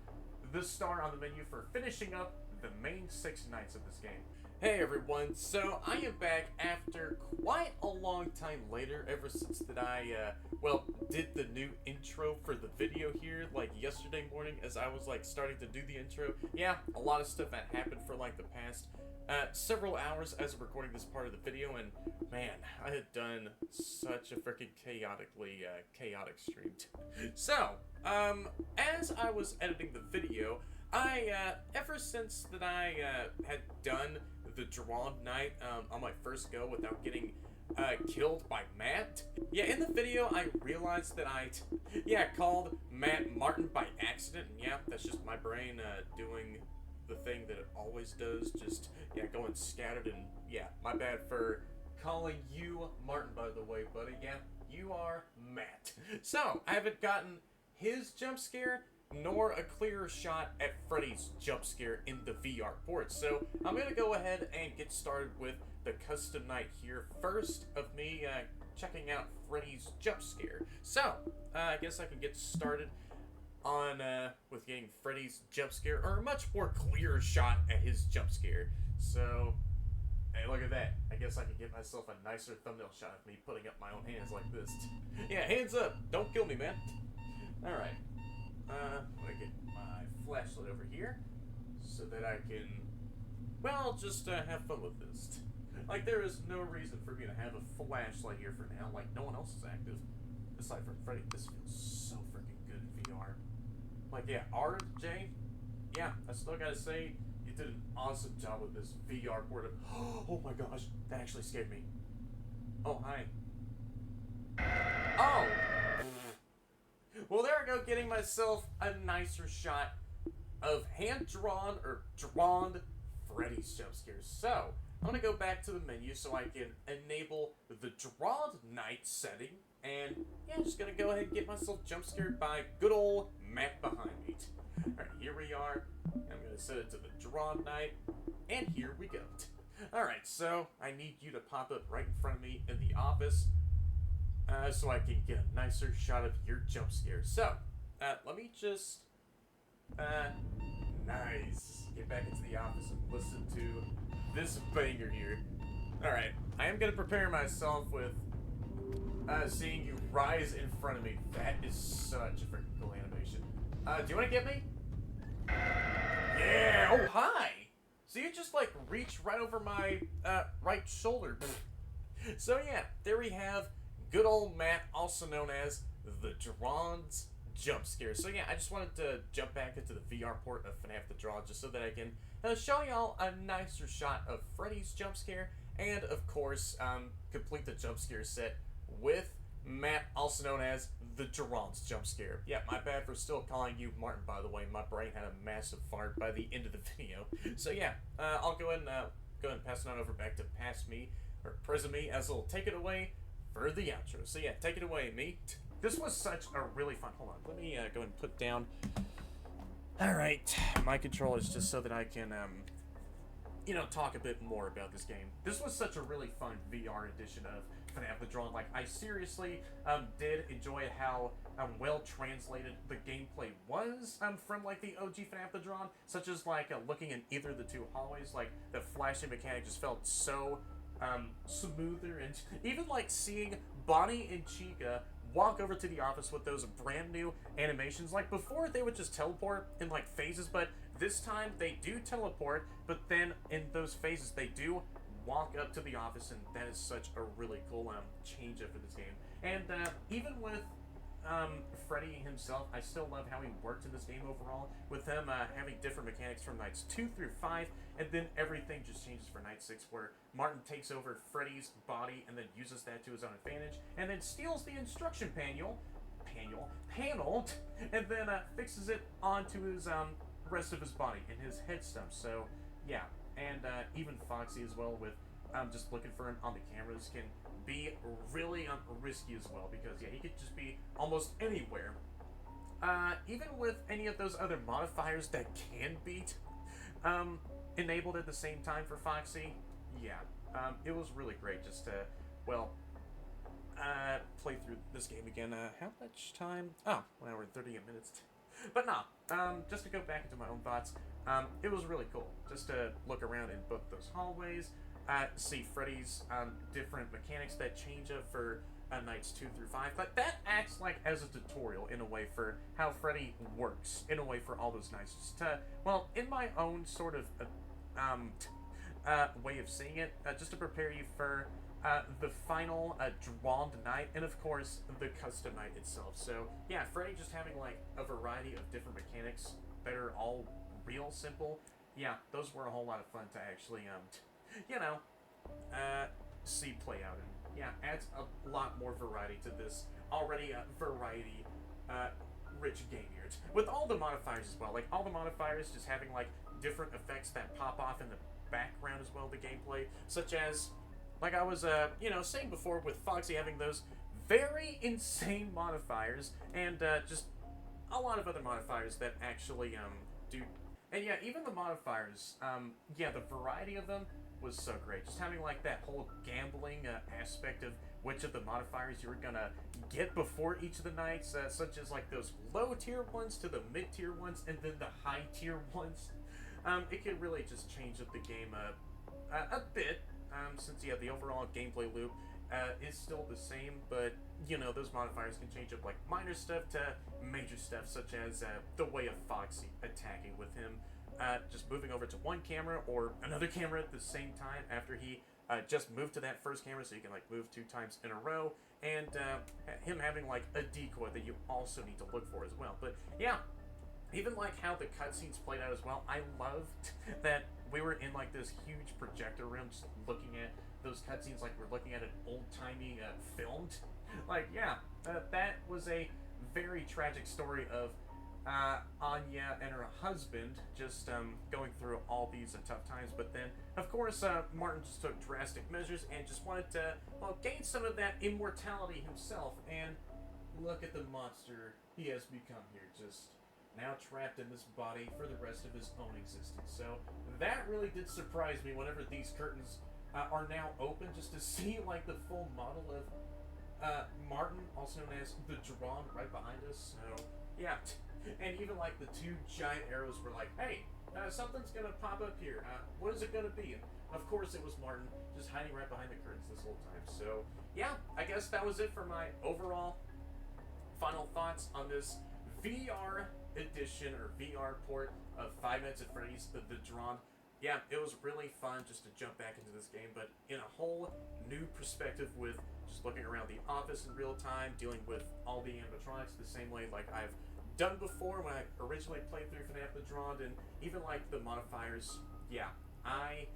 the star on the menu for finishing up the main 6 nights of this game. Hey everyone, so I am back after quite a long time later, ever since that I, well, did the new intro for the video here, like yesterday morning as I was like starting to do the intro. Yeah, a lot of stuff had happened for like the past several hours as I'm recording this part of the video, and man, I had done such a freaking chaotic stream. So, as I was editing the video, ever since that I had done the Drawned night on my first go without getting killed by Matt. Yeah, in the video I realized that I called Matt Martin by accident, and yeah, that's just my brain doing the thing that it always does, just going scattered. And yeah, my bad for calling you Martin, by the way, buddy. Yeah, you are Matt. So I haven't gotten his jump scare nor a clearer shot at Freddy's jump scare in the VR port. So I'm gonna go ahead and get started with the custom night here first of me checking out Freddy's jump scare. So I guess I can get started on with getting Freddy's jump scare, or a much more clear shot at his jump scare. So hey, look at that. I guess I can get myself a nicer thumbnail shot of me putting up my own hands like this. Yeah, hands up, don't kill me, man. Alright. I'm gonna get my flashlight over here so that I can, well, just have fun with this. Like, there is no reason for me to have a flashlight here for now. Like, no one else is active aside from Freddy. This feels so freaking good in VR. Like, yeah, RJ, yeah, I still gotta say, you did an awesome job with this VR port. Oh my gosh, that actually scared me. Oh, hi. Oh! Well, there I go, getting myself a nicer shot of Drawned Freddy's jump scares. So, I'm gonna go back to the menu so I can enable the Drawned Night setting. And, yeah, I'm just gonna go ahead and get myself jump scared by good old Matt behind me. Alright, here we are. I'm gonna set it to the Drawned Night. And here we go. Alright, so I need you to pop up right in front of me in the office. So I can get a nicer shot of your jump scare. So, let me just, nice. Get back into the office and listen to this banger here. Alright, I am going to prepare myself with, seeing you rise in front of me. That is such a freaking cool animation. Do you want to get me? Yeah! Oh, hi! So you just, like, reach right over my, right shoulder. So yeah, there we have good old Matt, also known as the Drawned's jump scare. So yeah, I just wanted to jump back into the VR port of FNaF The Drawned just so that I can show y'all a nicer shot of Freddy's jump scare, and of course, complete the jump scare set with Matt, also known as the Drawned's jump scare. Yeah, my bad for still calling you Martin, by the way. My brain had a massive fart by the end of the video. So yeah, I'll go ahead and pass it on over back to Prison Me, as it'll take it away for the outro. So yeah, take it away, me. This was such a really fun, hold on, let me go and put down, alright, my controllers just so that I can, talk a bit more about this game. This was such a really fun VR edition of FNaF The Drawned. Like, I seriously did enjoy how well translated the gameplay was from like the OG FNaF The Drawned, such as like looking in either of the two hallways. Like the flashing mechanic just felt so smoother, and even like seeing Bonnie and Chica walk over to the office with those brand new animations. Like before, they would just teleport in like phases, but this time they do teleport, but then in those phases they do walk up to the office, and that is such a really cool change up for this game. And even with Freddy himself, I still love how he worked in this game overall, with him having different mechanics from nights 2 through 5, and then everything just changes for night 6, where Martin takes over Freddy's body and then uses that to his own advantage, and then steals the instruction panel, and then fixes it onto his rest of his body and his head stump. So yeah, and even Foxy as well, with just looking for him on the cameras, can be really risky as well, because yeah, he could just be almost anywhere. Even with any of those other modifiers that can be enabled at the same time for Foxy, yeah, it was really great just to, well, play through this game again. How much time? Oh, 1 hour and 38 minutes. But no, just to go back into my own thoughts, it was really cool just to look around in both those hallways, see Freddy's different mechanics that change up for nights 2 through 5. But that acts like as a tutorial in a way for how Freddy works, in a way for all those nights. Just to, well, in my own sort of way of seeing it, just to prepare you for the final Drawned night, and of course the custom night itself. So yeah, Freddy just having like a variety of different mechanics that are all real simple. Yeah, those were a whole lot of fun to actually you know, see play out, and yeah, adds a lot more variety to this already variety rich game here. With all the modifiers as well, like all the modifiers just having like different effects that pop off in the background as well, the gameplay, such as, like I was you know, saying before, with Foxy having those very insane modifiers, and just a lot of other modifiers that actually do. And yeah, even the modifiers, yeah, the variety of them was so great. Just having like that whole gambling aspect of which of the modifiers you were gonna get before each of the nights, such as like those low tier ones to the mid tier ones, and then the high tier ones. It could really just change up the game a bit, since yeah, the overall gameplay loop is still the same, but you know, those modifiers can change up like minor stuff to major stuff, such as the way of Foxy attacking, with him just moving over to one camera or another camera at the same time after he just moved to that first camera, so you can like move 2 times in a row, and him having like a decoy that you also need to look for as well. But yeah, even like how the cutscenes played out as well, I loved that we were in like this huge projector room just looking at those cutscenes like we're looking at an old-timey filmed. Like, yeah, that was a very tragic story of Anya and her husband just going through all these tough times, but then, of course, Martin just took drastic measures and just wanted to, well, gain some of that immortality himself, and look at the monster he has become here, just now trapped in this body for the rest of his own existence. So that really did surprise me whenever these curtains are now open, just to see like the full model of Martin, also known as The Drawned, right behind us. So yeah, and even like the 2 giant arrows were like, hey, something's gonna pop up here. What is it gonna be? And of course it was Martin, just hiding right behind the curtains this whole time. So yeah, I guess that was it for my overall final thoughts on this VR edition or VR port of Five Nights at Freddy's The Drawned. Yeah, it was really fun just to jump back into this game, but in a whole new perspective, with just looking around the office in real time, dealing with all the animatronics the same way like I've done before when I originally played through FNaF The Drawned, and even like the modifiers. Yeah, I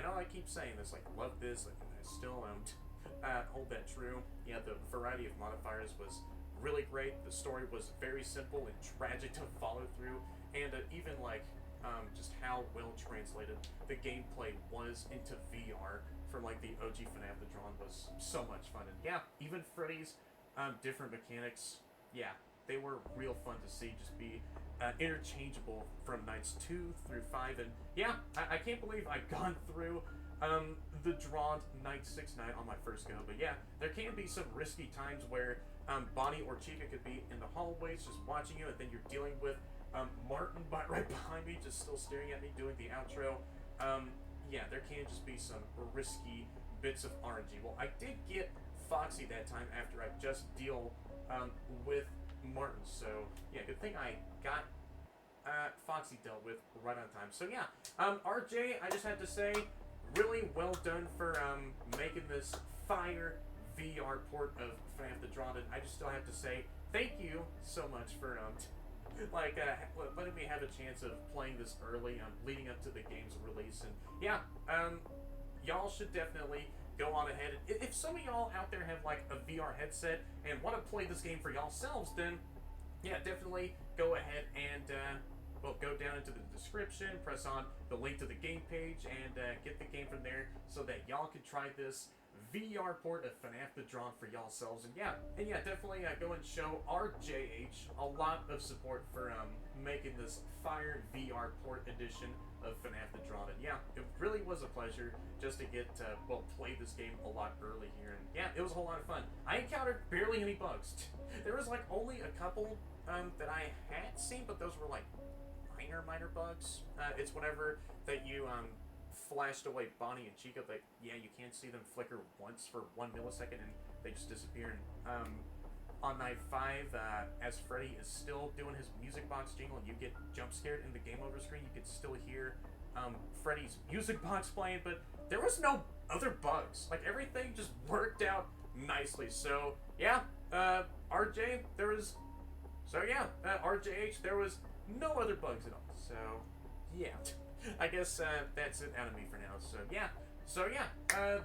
know I keep saying this, like, love this, like, I still hold that true. Yeah, the variety of modifiers was really great. The story was very simple and tragic to follow through, and even like just how well translated the gameplay was into VR from like the OG FNaF The Drawned was so much fun. And yeah, even Freddy's different mechanics, yeah, they were real fun to see just be interchangeable from nights 2 through 5. And yeah, I can't believe I've gone through The Drawned Night 6 night on my first go. But yeah, there can be some risky times where Bonnie or Chica could be in the hallways just watching you, and then you're dealing with Martin right behind me, just still staring at me doing the outro. Yeah, there can just be some risky bits of RNG. Well, I did get Foxy that time after I just deal with Martin. So yeah, good thing I got Foxy dealt with right on time. So yeah, RJ, I just have to say, really well done for making this fire VR port of FNaF The Drawned. I just still have to say thank you so much for letting me have a chance of playing this early, leading up to the game's release. And yeah, y'all should definitely go on ahead. If some of y'all out there have like a VR headset and want to play this game for y'allselves, then yeah, definitely go ahead and go down into the description, press on the link to the game page, and get the game from there so that y'all can try this VR port of FNaF The Drawned for y'allselves. And yeah, definitely go and show RJH a lot of support for making this fire VR port edition of FNaF The Drawned. And yeah, it really was a pleasure just to get to, play this game a lot early here. And yeah, it was a whole lot of fun. I encountered barely any bugs. There was like only a couple that I had seen, but those were like minor bugs. It's whenever that you flashed away Bonnie and Chica, but yeah, you can't see them flicker once for 1 millisecond and they just disappear. And on night 5, as Freddy is still doing his music box jingle and you get jump scared in the game over screen, you can still hear Freddy's music box playing, but there was no other bugs. Like, everything just worked out nicely. So yeah, RJ, there was RJH, there was no other bugs at all. So yeah, I guess that's it out of me for now. So yeah,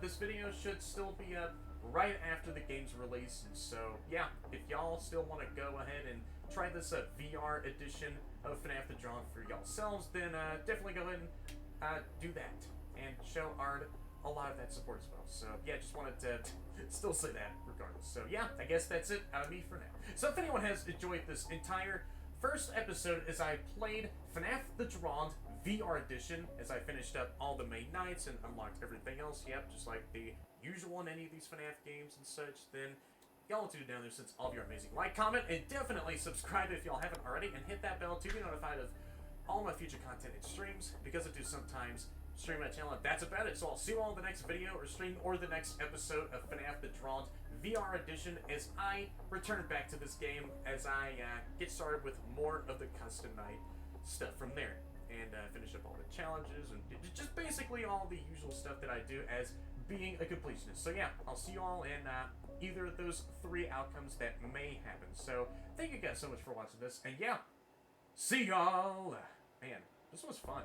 this video should still be up right after the game's release. And so yeah, if y'all still want to go ahead and try this VR edition of FNaF The Drawned for y'allselves, then definitely go ahead and do that and show Ard a lot of that support as well. So yeah, just wanted to still say that regardless. So yeah, I guess that's it out of me for now. So if anyone has enjoyed this entire first episode as I played FNaF The Drawned VR edition, as I finished up all the main nights and unlocked everything else, yep, just like the usual in any of these FNaF games and such, then y'all want to do down there since all of your amazing like, comment, and definitely subscribe if y'all haven't already, and hit that bell to be notified of all my future content and streams, because I do sometimes stream my channel, and that's about it. So I'll see you all in the next video or stream or the next episode of FNaF The Drawned VR edition as I return back to this game, as I get started with more of the custom night stuff from there, and finish up all the challenges and just basically all the usual stuff that I do as being a completionist. So yeah, I'll see you all in either of those 3 outcomes that may happen. So thank you guys so much for watching this, and yeah, see y'all. Man, this was fun.